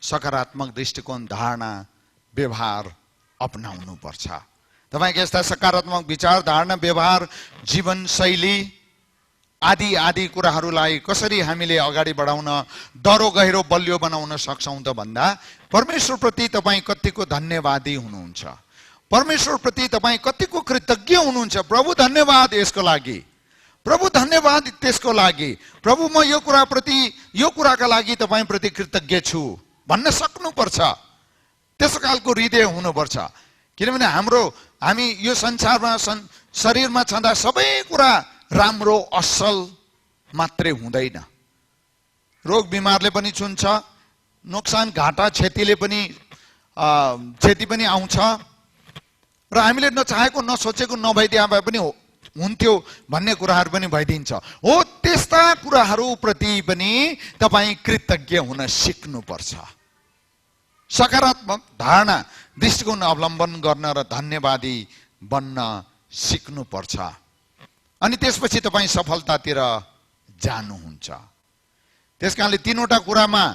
सकारात्मक दृष्टिकोण, धारणा, व्यवहार अपनाउनु पर्छ। तपाईको यस्ता सकारात्मक विचार, धारणा, व्यवहार, जीवन शैली आदि कुराहरूलाई कसरी हामीले अगाडि बढाउन, दरो गहिरो बलियो बनाउन सक्छौं त भन्दा परमेश्वरप्रति तपाईँ कतिको धन्यवादी हुनुहुन्छ, परमेश्वरप्रति तपाईँ कतिको कृतज्ञ हुनुहुन्छ। प्रभु धन्यवाद यसको लागि, प्रभु धन्यवाद त्यसको लागि, प्रभु म यो कुराप्रति, यो कुराका लागि तपाईँ प्रति कृतज्ञ छु भन्न सक्नुपर्छ। त्यसो खालको हृदय हुनुपर्छ। किनभने हामी यो संसारमा शरीरमा छँदा सबै कुरा राम्रो असल मात्रै हुँदैन। रोग बिमारले पनि छुन्छ, नोक्सान घाटा क्षति पनि आउँछ र हामीले नचाहेको, नसोचेको, नभइदिए भए पनि हुन्थ्यो भन्ने कुराहरू पनि भइदिन्छ। हो, त्यस्ता कुराहरूप्रति पनि तपाईँ कृतज्ञ हुन सिक्नुपर्छ। सकारात्मक धारणा, दृष्टिकोण अवलम्बन गर्न र धन्यवादी बन्न सिक्नुपर्छ। अनि त्यसपछि तपाईँ सफलतातिर जानुहुन्छ। त्यसकारणले तीनवटा कुरामा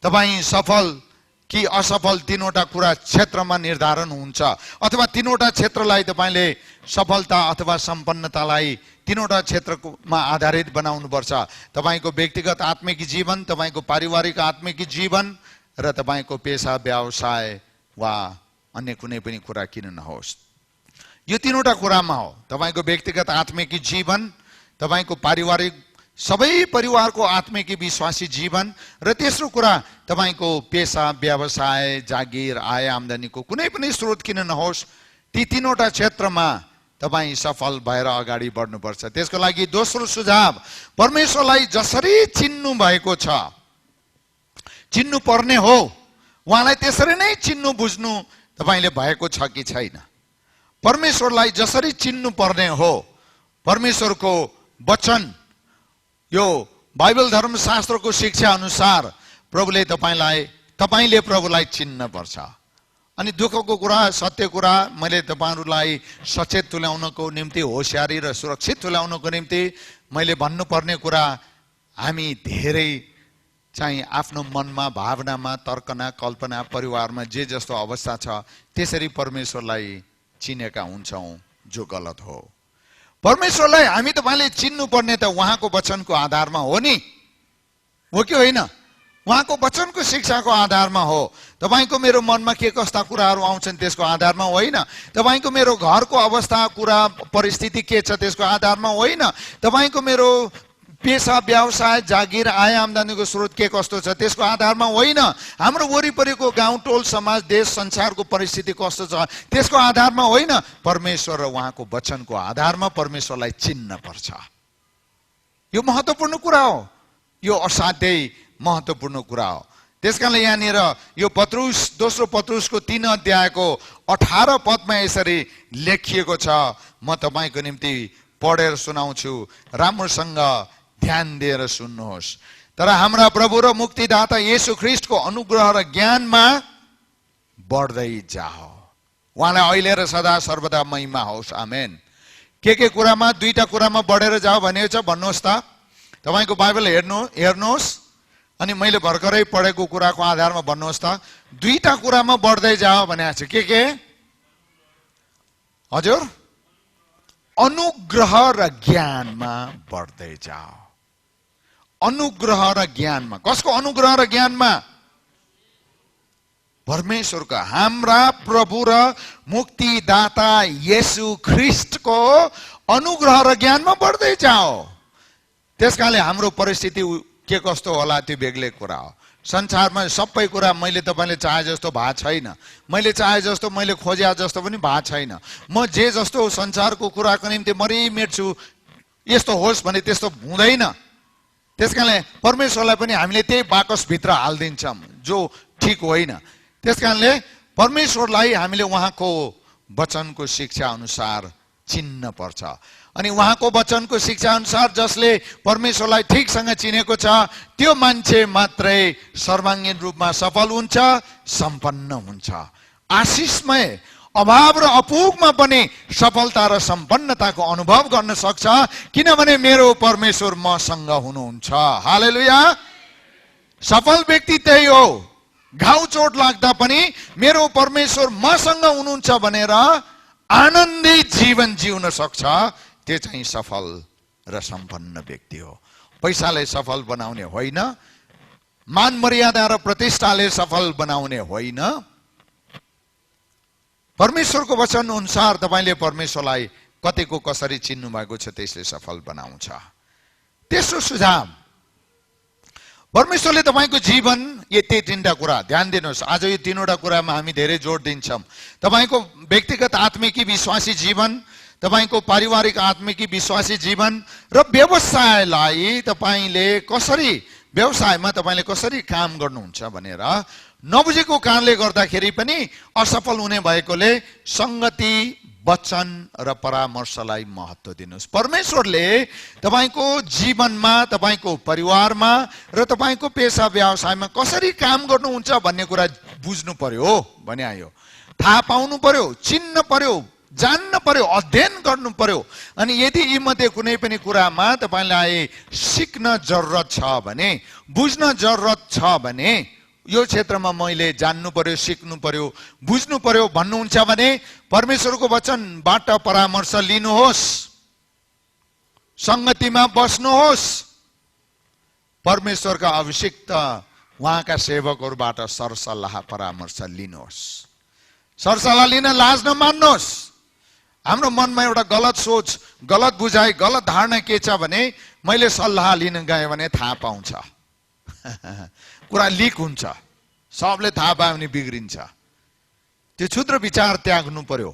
तपाईँ सफल कि असफल, तीनवटा कुरा क्षेत्रमा निर्धारण हुन्छ। अथवा तीनवटा क्षेत्रलाई तपाईले सफलता अथवा सम्पन्नतालाई तीनवटा क्षेत्रमा आधारित बनाउनुपर्छ। तपाईको व्यक्तिगत आत्मिक जीवन, तपाईको पारिवारिक आत्मिक जीवन र तपाईको पेशा, व्यवसाय वा अन्य कुनै पनि कुरा किन नहोस्, यो तीनवटा कुरामा हो। तपाईको व्यक्तिगत आत्मिक जीवन, तपाईको पारिवारिक, सबै परिवारको आत्मिक विश्वासी जीवन र तेस्रो कुरा तपाईको पेशा, व्यवसाय, जागिर, आय आम्दानीको कुनै पनि स्रोत किन नहोस्, ती तीनवटा क्षेत्रमा तपाईँ सफल भएर अगाडि बढ्नुपर्छ। त्यसको लागि दोस्रो सुझाव, परमेश्वरलाई जसरी चिन्नु भएको छ, चिन्नु पर्ने हो, उहाँलाई त्यसरी नै चिन्नु बुझ्नु तपाईले भएको छ कि छैन। परमेश्वरलाई जसरी चिन्नु पर्ने हो, परमेश्वरको वचन, यो बाइबल धर्मशास्त्रको शिक्षा अनुसार तपाईले प्रभुलाई चिन्न पर्छ। अनि दुःखको कुरा, सत्य कुरा मैले तपाईहरुलाई सचेत तुल्याउनको निम्ति, होशियारी र सुरक्षित तुल्याउनको निम्ति मैले भन्नुपर्ने कुरा, हामी धेरै चाहिँ आफ्नो मनमा, भावनामा, तर्कना, कल्पना, परिवारमा जे जस्तो अवस्था छ त्यसरी परमेश्वरलाई चिनेका हुन्छौं, जो गलत हो। परमेश्वरलाई हामी तपाईले चिन्नु पर्ने त उहाँको वचनको आधारमा हो नि, हो कि होइन? उहाँको वचनको शिक्षाको आधारमा हो। तपाईको मेरो मनमा के कस्ता कुराहरू आउँछन् त्यसको आधारमा होइन। तपाईको मेरो घरको अवस्था, कुरा, परिस्थिति के छ त्यसको आधारमा होइन। तपाईको मेरो पेशा, व्यवसाय, जागिर, आय आम्दानीको स्रोत के कस्तो छ त्यसको आधारमा होइन। हाम्रो वरिपरिको गाउँ, टोल, समाज, देश, संसारको परिस्थिति कस्तो छ त्यसको आधारमा होइन। परमेश्वर र उहाँको वचनको आधारमा परमेश्वरलाई चिन्न पर्छ। यो महत्त्वपूर्ण कुरा हो, यो असाध्यै महत्त्वपूर्ण कुरा हो। त्यसकारणले यहाँनिर यो पत्रुस, दोस्रो पत्रुसको 3 अध्यायको 18 पदमा यसरी लेखिएको छ। म तपाईको निम्ति पढेर सुनाउँछु, राम्रोसँग ध्यान दिएर सुन्नुहोस्। तर हाम्रा प्रभु र मुक्तिदाता येशू ख्रीष्टको अनुग्रह र ज्ञानमा बढ्दै जाओ। उहाँलाई अहिले र सदा सर्वदा महिमा होस्, आमेन। के कुरामा? 2टा कुरामा बढेर जाओ भनेको छ, भन्नुहोस् त। तपाईको बाइबल हेर्नुहोस्। अनि मैले भर्खरै पढेको कुराको आधारमा भन्नुहोस् त, दुईटा कुरामा बढ्दै जाओ भनेको छ। के? हजुर, अनुग्रह र ज्ञानमा बढ्दै जाओ। अनुग्रह र ज्ञानमा। कसको अनुग्रह र ज्ञानमा? परमेश्वरको, हाम्रा प्रभु र मुक्तिदाता येशू ख्रीष्टको अनुग्रह र ज्ञानमा बढ्दै जाओ। त्यसकारणले हाम्रो परिस्थिति के कस्तो होला त्यो बेग्लै कुरा हो। संसारमा सबै कुरा मैले तपाईले चाहे जस्तो भएको छैन, मैले चाहे जस्तो, मैले खोजे जस्तो पनि भएको छैन। म जे जस्तो संसारको कुराको निम्ति मरिमेट्छु, यस्तो होस् भने त्यस्तो हुँदैन। त्यसकारणले परमेश्वरलाई पनि हामीले त्यही बाकसभित्र हालिदिन्छौँ जो ठिक होइन। त्यसकारणले परमेश्वरलाई हामीले उहाँको वचनको शिक्षा अनुसार चिन्न पर्छ। अनि उहाँको वचनको शिक्षा अनुसार जसले परमेश्वरलाई ठिकसँग चिनेको छ त्यो मान्छे मात्रै सर्वाङ्गीन रूपमा सफल हुन्छ, सम्पन्न हुन्छ। आशिषमय अभाव र अपुगमा पनि सफलता र सम्पन्नताको अनुभव गर्न सक्छ, किनभने मेरो परमेश्वर मसँग हुनुहुन्छ। हालेलुया। सफल व्यक्ति त्यही हो। घाउ चोट लाग्दा पनि मेरो परमेश्वर मसँग हुनुहुन्छ भनेर आनन्दित जीवन जिउन सक्छ। त्यो चाहिँ सफल र सम्पन्न व्यक्ति हो। पैसाले सफल बनाउने होइन, मान मर्यादा र प्रतिष्ठाले सफल बनाउने होइन। परमेश्वरको वचन अनुसार तपाईले परमेश्वरलाई कतिको कसरी चिन्नु भएको छ त्यसले सफल बनाउँछ। तेस्रो सुझाव, परमेश्वरले तपाईको जीवन, यो तीनटा कुरा ध्यान दिनुहोस्। आज यो तीनवटा कुरामा हामी धेरै जोड दिन्छौँ। तपाईको व्यक्तिगत आत्मिकी विश्वासी जीवन, तपाईको पारिवारिक आत्मिकी विश्वासी जीवन र व्यवसायलाई तपाईले कसरी, व्यवसायमा तपाईले कसरी काम गर्नुहुन्छ भनेर नबुझेको कारणले गर्दाखेरि पनि असफल हुने भएकोले संगति, वचन र परामर्शलाई महत्त्व दिनुहोस्। परमेश्वरले तपाईको जीवनमा, तपाईको परिवारमा र तपाईको पेशा व्यवसायमा कसरी काम गर्नुहुन्छ भन्ने कुरा बुझ्नु पर्यो भने आयो। थाहा पाउनु पर्यो, चिन्न पर्यो, जान्न पर्यो, अध्ययन गर्नु पर्यो। अनि यदि यी मध्ये कुनै पनि कुरामा तपाईलाई सिक्न जरुरत छ भने, बुझ्न जरुरत छ भने, यो क्षेत्रमा मैले जान्नु पर्यो, सिक्नु पर्यो, बुझ्नु पर्यो भन्नुहुन्छ भने परमेश्वरको वचनबाट परामर्श लिनुहोस्, संगतिमा बस्नुहोस्, परमेश्वरका अभिषिक्त उहाँका सेवकहरूबाट सरसल्लाह परामर्श लिनुहोस्। सरसल्लाह लिन लाज नमान्नुहोस्। हाम्रो मनमा एउटा गलत सोच, गलत बुझाइ, गलत धारणा के छ भने मैले सल्लाह लिन गएँ भने थाहा पाउँछ, कुरा लिक हुन्छ, सबले थाहा पायो भने बिग्रिन्छ। त्यो क्षुद्र विचार त्याग्नु पर्यो।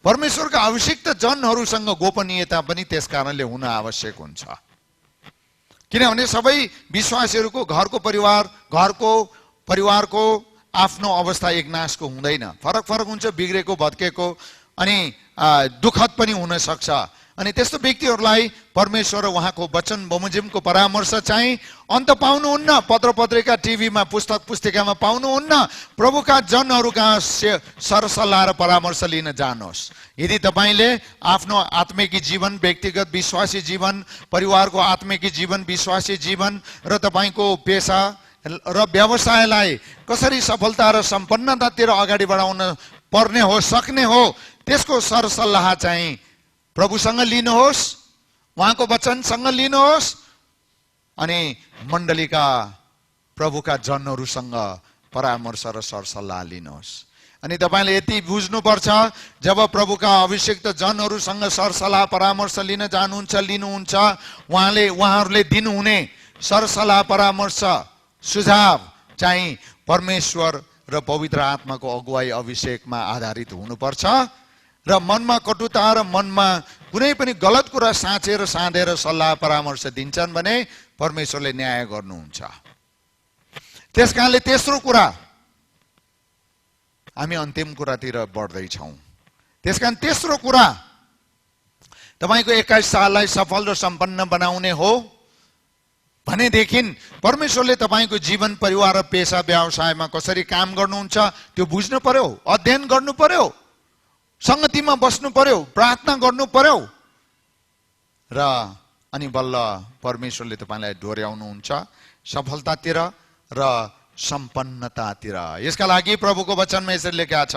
परमेश्वरका अभिषिक्त जनहरूसँग गोपनीयता पनि त्यस कारणले हुन आवश्यक हुन्छ। किनभने सबै विश्वासीहरूको घरको परिवारको आफ्नो अवस्था एकनासको हुँदैन। फरक फरक हुन्छ, बिग्रेको, भत्केको, अनि दुःखद पनि हुन सक्छ। अनि त्यस्तो व्यक्तिहरूलाई परमेश्वर र उहाँको वचन बमोजिमको परामर्श चाहिँ अन्त पाउनुहुन्न, पत्र पत्रिका, टिभीमा, पुस्तक पुस्तिकामा पाउनुहुन्न। प्रभुका जनहरूका सरसल्लाह र परामर्श लिन जानुहोस्। यदि तपाईले आफ्नो आत्मिकी जीवन, व्यक्तिगत विश्वासी जीवन, परिवारको आत्मिकी जीवन, विश्वासी जीवन र तपाईको पेशा र व्यवसायलाई कसरी सफलता र सम्पन्नतातिर अगाडि बढाउन पर्ने हो, सक्ने हो, त्यसको सरसल्लाह चाहिँ प्रभुसँग लिनुहोस्, उहाँको वचनसँग लिनुहोस्, अनि मण्डलीका प्रभुका जनहरूसँग परामर्श र सरसल्लाह लिनुहोस्। अनि तपाईले यति बुझ्नुपर्छ, जब प्रभुका अभिषिक्त जनहरूसँग सरसल्लाह परामर्श लिन जानुहुन्छ, लिनुहुन्छ, उहाँहरूले दिनुहुने सरसल्लाह परामर्श सुझाव चाहिँ परमेश्वर र पवित्र आत्माको अगुवाई अभिषेकमा आधारित हुनुपर्छ। र मनमा कटुता र मनमा कुनै पनि गलत कुरा साँधेर सल्लाह परामर्श दिन्छन् भने परमेश्वरले न्याय गर्नुहुन्छ। त्यसकारणले तेस्रो कुरा, हामी अन्तिम कुरातिर बढ्दैछौँ। त्यसकारण तेस्रो कुरा, तपाईको 21 साललाई सफल र सम्पन्न बनाउने हो भनेदेखि परमेश्वरले तपाईको जीवन, परिवार र पेशा व्यवसायमा कसरी काम गर्नुहुन्छ त्यो बुझ्नु पर्यो, अध्ययन गर्नु पर्यो, संगतिमा बस्नु पर्यो, प्रार्थना गर्नु पर्यो, र अनि बल्ल परमेश्वरले तपाईलाई डोर्याउनुहुन्छ, सफलतातिर र सम्पन्नतातिर। यसका लागि प्रभुको वचनमा यसरी लेखेको छ,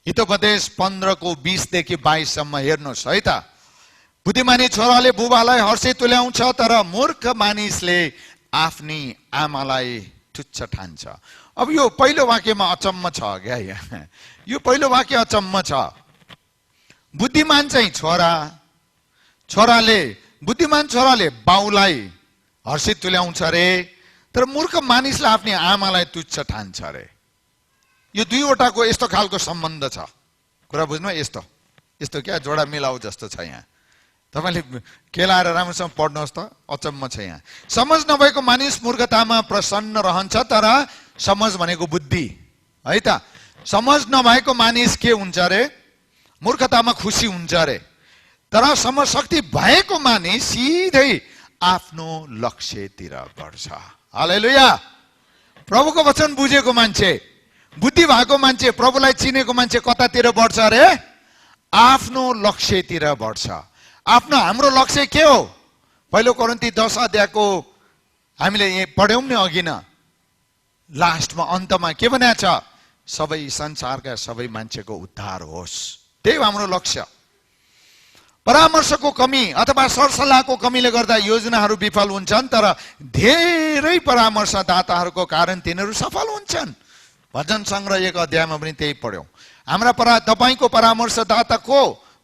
हितोपदेश 15 को 20 देखि 22 सम्म हेर्नुहोस् है त। बुद्धिमानी छोराले बुबालाई हर्षित तुल्याउँछ, तर मूर्ख मानिसले आफ्नी आमालाई तुच्छ ठान्छ। अब यो पहिलो वाक्यमा अचम्म छ क्या, यो पहिलो वाक्य अचम्म छ। बुद्धिमान चाहिँ बुद्धिमान छोराले बाउलाई हर्षित तुल्याउँछ रे, तर मूर्ख मानिसले आफ्नी आमालाई तुच्छ ठान्छ रे। यो दुईवटाको यस्तो खालको सम्बन्ध छ, कुरा बुझ्नु। यस्तो क्या जोडा मिलाउ जस्तो छ यहाँ। तपाईले केलाएर राम्रोसँग पढ्नुहोस् त, अचम्म छ यहाँ। समझ नभएको मानिस मूर्खतामा प्रसन्न रहन्छ, तर समझ भनेको बुद्धि है त। समझ नभएको मानिस के हुन्छ रे? मूर्खतामा खुसी हुन्छ रे। तर समझ शक्ति भएको मानिस सिधै आफ्नो लक्ष्यतिर बढ्छ। हालेलुया। प्रभुको वचन बुझेको मान्छे, बुद्धि भएको मान्छे, प्रभुलाई चिनेको मान्छे कतातिर बढ्छ रे? आफ्नो लक्ष्यतिर बढ्छ। हाम्रो लक्ष्य के हो? पहिलो कोरिन्थी 10 अध्यायको हामीले पढ्यौं नि अघि न, लास्टमा अन्तमा के भनेको छ? सबै संसारका सबै मान्छेको उद्धार होस्, त्यही हाम्रो लक्ष्य। परामर्शको कमी अथवा सरसल्लाहको कमीले गर्दा योजनाहरू विफल हुन्छन्, तर धेरै परामर्शदाताहरूको कारण तिनीहरू सफल हुन्छन्। भजन संग्रह 1 अध्यायमा पनि त्यही पढ्यौं। तपाईको परामर्शदाता को?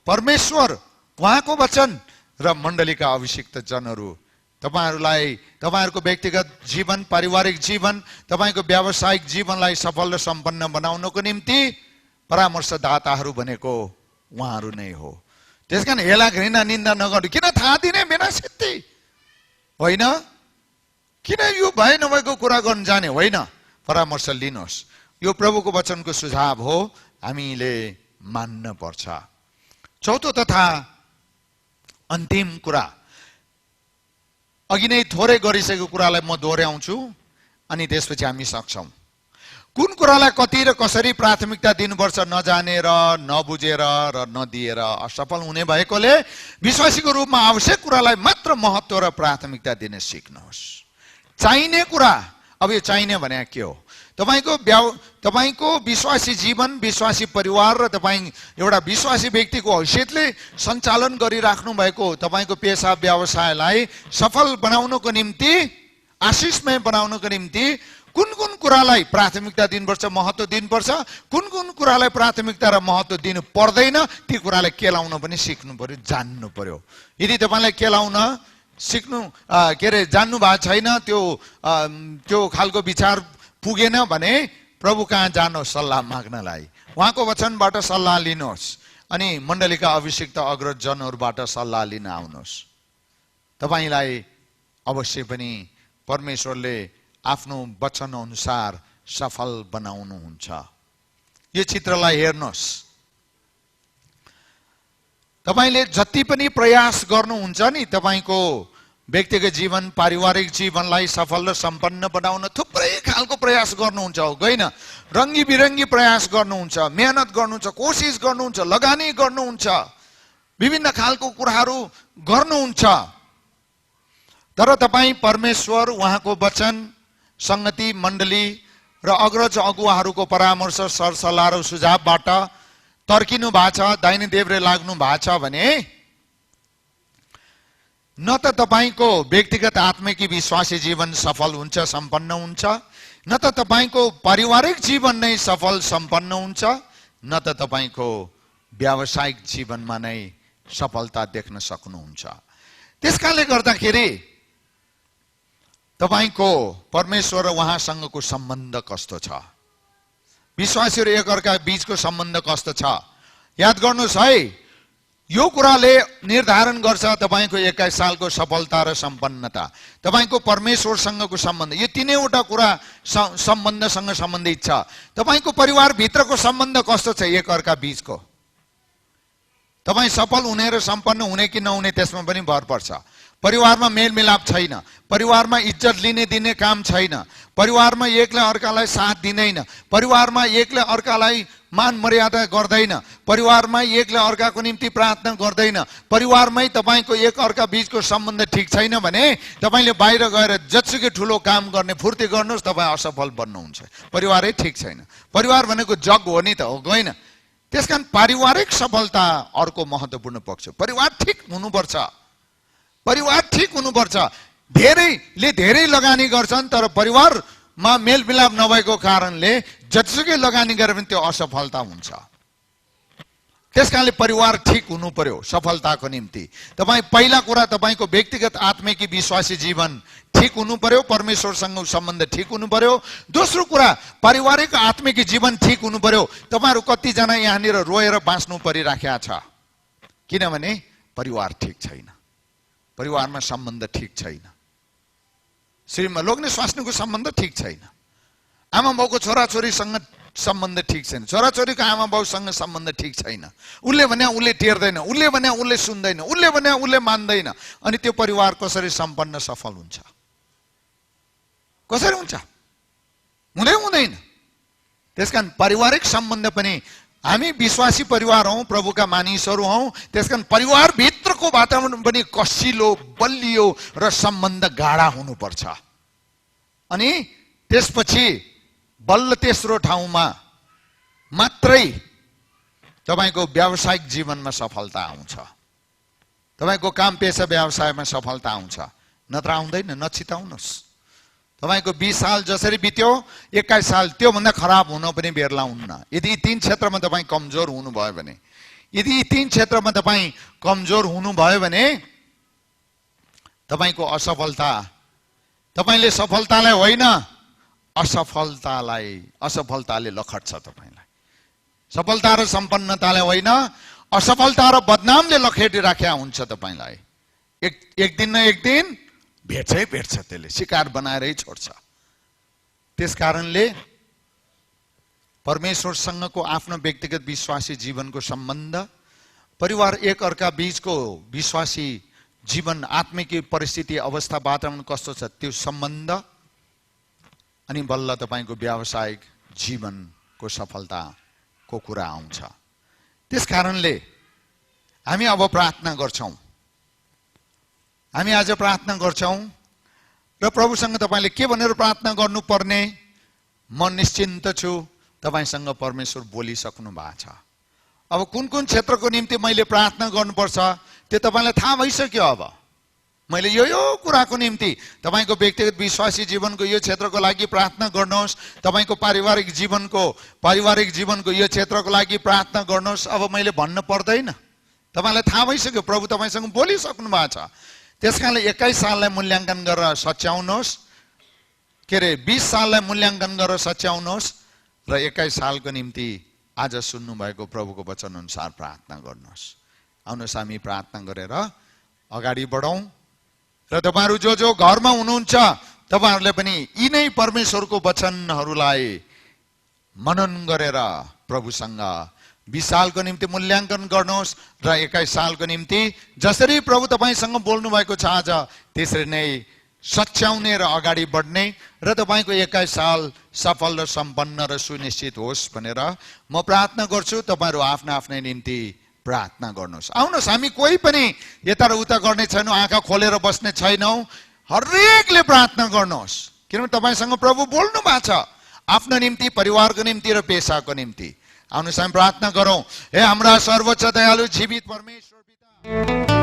परमेश्वर, उहाँको वचन र मण्डलीका अभिषिक्त जनहरू। तपाईहरुको व्यक्तिगत जीवन, पारिवारिक जीवन, तपाईको व्यावसायिक जीवनलाई सफल र सम्पन्न बनाउनको निम्ति परामर्शदाताहरू भनेको उहाँहरू नै हो। त्यसकारण हेला घृणा निन्दा नगर्नु। किन थाहा दिने बिना सिद्धि होइन? किन यो भए नभएको कुरा गर्न जाने होइन? परामर्श लिनुहोस्। यो प्रभुको वचनको सुझाव हो, हामीले मान्न पर्छ। चौथो तथा अन्तिम कुरा, अघि नै थोरै गरिसकेको कुरालाई म दोहोर्याउँछु अनि त्यसपछि हामी सक्छौं। कुन कुरालाई कति र कसरी प्राथमिकता दिनुपर्छ नजानेर, नबुझेर र नदिएर असफल हुने भएकोले विश्वासीको रूपमा आवश्यक कुरालाई मात्र महत्त्व र प्राथमिकता दिन सिक्नुहोस्। चाहिने कुरा, अब यो चाहिने भने के हो? तपाईको विश्वासी जीवन, विश्वासी परिवार र तपाईं एउटा विश्वासी व्यक्तिको हैसियतले सञ्चालन गरिराख्नु भएको तपाईको पेशा व्यवसायलाई सफल बनाउनको निम्ति, आशिषमय बनाउनको निम्ति कुन कुन कुरालाई प्राथमिकता दिनुपर्छ, महत्त्व दिनुपर्छ, कुन कुन कुरालाई प्राथमिकता र महत्त्व दिनु पर्दैन, ती कुरालाई केलाउन पनि सिक्नु पर्यो, जान्नु पर्यो। यदि तपाईलाई केलाउन जान्नु भएको छैन, त्यो खालको विचार पुगेन भने प्रभु कहाँ जानुहोस् सल्लाह माग्नलाई। उहाँको वचनबाट सल्लाह लिनुहोस् अनि मण्डलीका अभिषिक्त अग्रजनहरूबाट सल्लाह लिन आउनुहोस्। तपाईलाई अवश्य पनि परमेश्वरले आफ्नो वचन अनुसार सफल बनाउनुहुन्छ। यो चित्रलाई हेर्नुहोस्। तपाईले जति पनि प्रयास गर्नुहुन्छ नि तपाईको व्यक्तिगत जीवन, पारिवारिक जीवनलाई सफल र सम्पन्न बनाउन थुप्रै खालको प्रयास गर्नुहुन्छ होइन? रङ्गी बिरङ्गी प्रयास गर्नुहुन्छ, मेहनत गर्नुहुन्छ, कोसिस गर्नुहुन्छ, लगानी गर्नुहुन्छ, विभिन्न खालको कुराहरू गर्नुहुन्छ। तर तपाईं परमेश्वर, उहाँको वचन, संगति, मण्डली र अग्रज अगुवाहरूको परामर्श, सरसल्लाह र सुझावबाट तर्किनु भएको छ, दाहिने देब्रे लाग्नु भएको छ भने न त तपाईको व्यक्तिगत आत्मिक विश्वासी जीवन सफल हुन्छ, सम्पन्न हुन्छ, न त तपाईको पारिवारिक जीवन नै सफल सम्पन्न हुन्छ, न त तपाईको व्यावसायिक जीवनमा नै सफलता देख्न सक्नुहुन्छ। त्यसकारणले गर्दाखेरि तपाईको परमेश्वर र उहाँसँगको सम्बन्ध कस्तो छ? विश्वासीहरू एकअर्का बीचको सम्बन्ध कस्तो छ? याद गर्नुहोस् है, यो कुराले निर्धारण गर्छ तपाईको 21 सालको सफलता र सम्पन्नता। तपाईको परमेश्वरसँगको सम्बन्ध, यो तीनैवटा कुरा सम्बन्धसँग सम्बन्धित छ। तपाईको परिवार भित्रको सम्बन्ध कस्तो छ एकअर्का बीचको? तपाई सफल हुने र सम्पन्न हुने कि नहुने त्यसमा पनि भर पर्छ। परिवारमा मेलमिलाप छैन, परिवारमा इज्जत लिने दिने काम छैन, परिवारमा एकले अर्कालाई साथ दिँदैन, परिवारमा एकले अर्कालाई मान मर्यादा गर्दैन, परिवारमै एकले अर्काको निम्ति प्रार्थना गर्दैन, परिवारमै तपाईको एक अर्का बीचको सम्बन्ध ठीक छैन भने तपाईले बाहिर गएर जत्सुकै ठुलो काम गर्ने फुर्ती गर्नुस्, तपाई असफल बन्नुहुन्छ। परिवारै ठीक छैन। परिवार भनेको जग हो नि त, हो होइन? त्यसकारण पारिवारिक सफलता अर्को महत्त्वपूर्ण पक्ष। परिवार ठीक हुनुपर्छ, परिवार ठीक हुनुपर्छ। धेरैले धेरै लगानी गर्छन् तर परिवारमा मेलमिलाप नभएको कारणले जतिसुकै लगानी गरे पनि त्यो असफलता हुन्छ। त्यसकारणले परिवार ठीक हुनु पर्यो सफलताको निम्ति। तपाईँ पहिला कुरा तपाईको व्यक्तिगत आत्मिक विश्वासी जीवन ठीक हुनु पर्यो, परमेश्वरसँग सम्बन्ध ठीक हुनु पर्यो। दोस्रो कुरा पारिवारिक आत्मिक जीवन ठीक हुनु पर्यो। तपाईहरु कतिजना यहाँनिर रोएर बाँच्नु परिराखेको छ किनभने परिवार ठीक छैन, परिवारमा सम्बन्ध ठीक छैन, श्रीमा लोग्ने स्वास्नीको सम्बन्ध ठीक छैन, आमा बाउको छोराछोरीसँग सम्बन्ध ठीक छैन, छोराछोरीको आमा बाउसँग सम्बन्ध ठीक छैन, उसले भने उसले टेर्दैन, उसले भने उसले सुन्दैन, उसले भने उसले मान्दैन, अनि त्यो परिवार कसरी सम्पन्न सफल हुन्छ? कसरी हुन्छ? हुँदैन। त्यसकारण पारिवारिक सम्बन्ध पनि हामी विश्वासी परिवार हौं, प्रभुका मानिसहरू हौं, त्यसकारण परिवार भित्रको वातावरण पनि कसिलो बलियो र सम्बन्ध गाढा हुनुपर्छ। अनि त्यसपछि बल्ल तेस्रो ठाउँमा मात्रै तपाईको व्यावसायिक जीवनमा सफलता आउँछ, तपाईको काम पेशा व्यवसायमा सफलता आउँछ। नत्र आउँदैन, नचिताउनुस्। तपाईको 20 साल जसरी बित्यो 21 साल त्यो भन्दा खराब हुन पनि बेर लाउन्न। यदि यी तीन क्षेत्रमा तपाईं कमजोर हुनुभयो भने, यदि यी तीन क्षेत्रमा तपाईं कमजोर हुनुभयो भने तपाईको असफलता, तपाईले सफलतालाई होइन असफलताले लखट्छ तपाईलाई। सफलता र सम्पन्नताले होइन असफलता र बदनामले लखेटिराखेका हुन्छ तपाईलाई। एक दिन न एक दिन भेट्छ, त्यसले शिकार बनाएरै छोड्छ। त्यसकारणले परमेश्वरसँगको आफ्नो व्यक्तिगत विश्वासी जीवनको सम्बन्ध, परिवार एक अर्का बीचको विश्वासी जीवन, आत्मिक परिस्थिति, अवस्था, वातावरण कस्तो छ त्यो सम्बन्ध, अनि बल्ल तपाईको व्यावसायिक जीवनको सफलताको कुरा आउँछ। त्यसकारणले हामी अब प्रार्थना गर्छौं। हामी आज प्रार्थना गर्छौं र प्रभुसँग तपाईले के भनेर प्रार्थना गर्नुपर्ने म निश्चिन्त छु, तपाईसँग परमेश्वर बोलिसक्नु भएको छ। अब कुन क्षेत्रको निम्ति मैले प्रार्थना गर्नुपर्छ त्यो तपाईलाई थाहा भइसक्यो। अब मैले यो कुराको निम्ति तपाईको व्यक्तिगत विश्वासी जीवनको यो क्षेत्रको लागि प्रार्थना गर्नुहोस्, तपाईको पारिवारिक जीवनको यो क्षेत्रको लागि प्रार्थना गर्नुहोस्। अब मैले भन्न पर्दैन, तपाईलाई थाहा भइसक्यो, प्रभु तपाईसँग बोलिसक्नु भएको छ। त्यसकारणले 21 साललाई मूल्याङ्कन गरेर सच्याउनुहोस्, 20 साललाई मूल्याङ्कन गरेर सच्याउनुहोस् र 21 सालको निम्ति आज सुन्नु भएको प्रभुको वचन अनुसार प्रार्थना गर्नुहोस्। आउनुहोस् हामी प्रार्थना गरेर अगाडि बढौं र तपाईहरु जो घरमा हुनुहुन्छ तपाईहरुले पनि यी नै परमेश्वरको वचनहरूलाई मनन गरेर प्रभुसँग 20 सालको निम्ति मूल्याङ्कन गर्नुहोस् र 21 सालको निम्ति जसरी प्रभु तपाईसँग बोल्नु भएको छ आज त्यसरी नै सच्याउने र अगाडि बढ्ने र तपाईको 21 साल सफल र सम्पन्न र सुनिश्चित होस् भनेर म प्रार्थना गर्छु। तपाईहरु आफ्नै निम्ति प्रार्थना गर्नुहोस्। आउनुहोस् हामी कोही पनि यता र उता गर्ने छैनौं, आँखा खोलेर बस्ने छैनौं, हरेकले प्रार्थना गर्नुहोस् किनभने तपाईसँग प्रभु बोल्नु भएको छ आफ्नो निम्ति, परिवारको निम्ति र पेशाको निम्ति। आउनुहोस् हामी प्रार्थना गरौं। हे हाम्रा सर्वोच्च दयालु जीवित परमेश्वर पिता,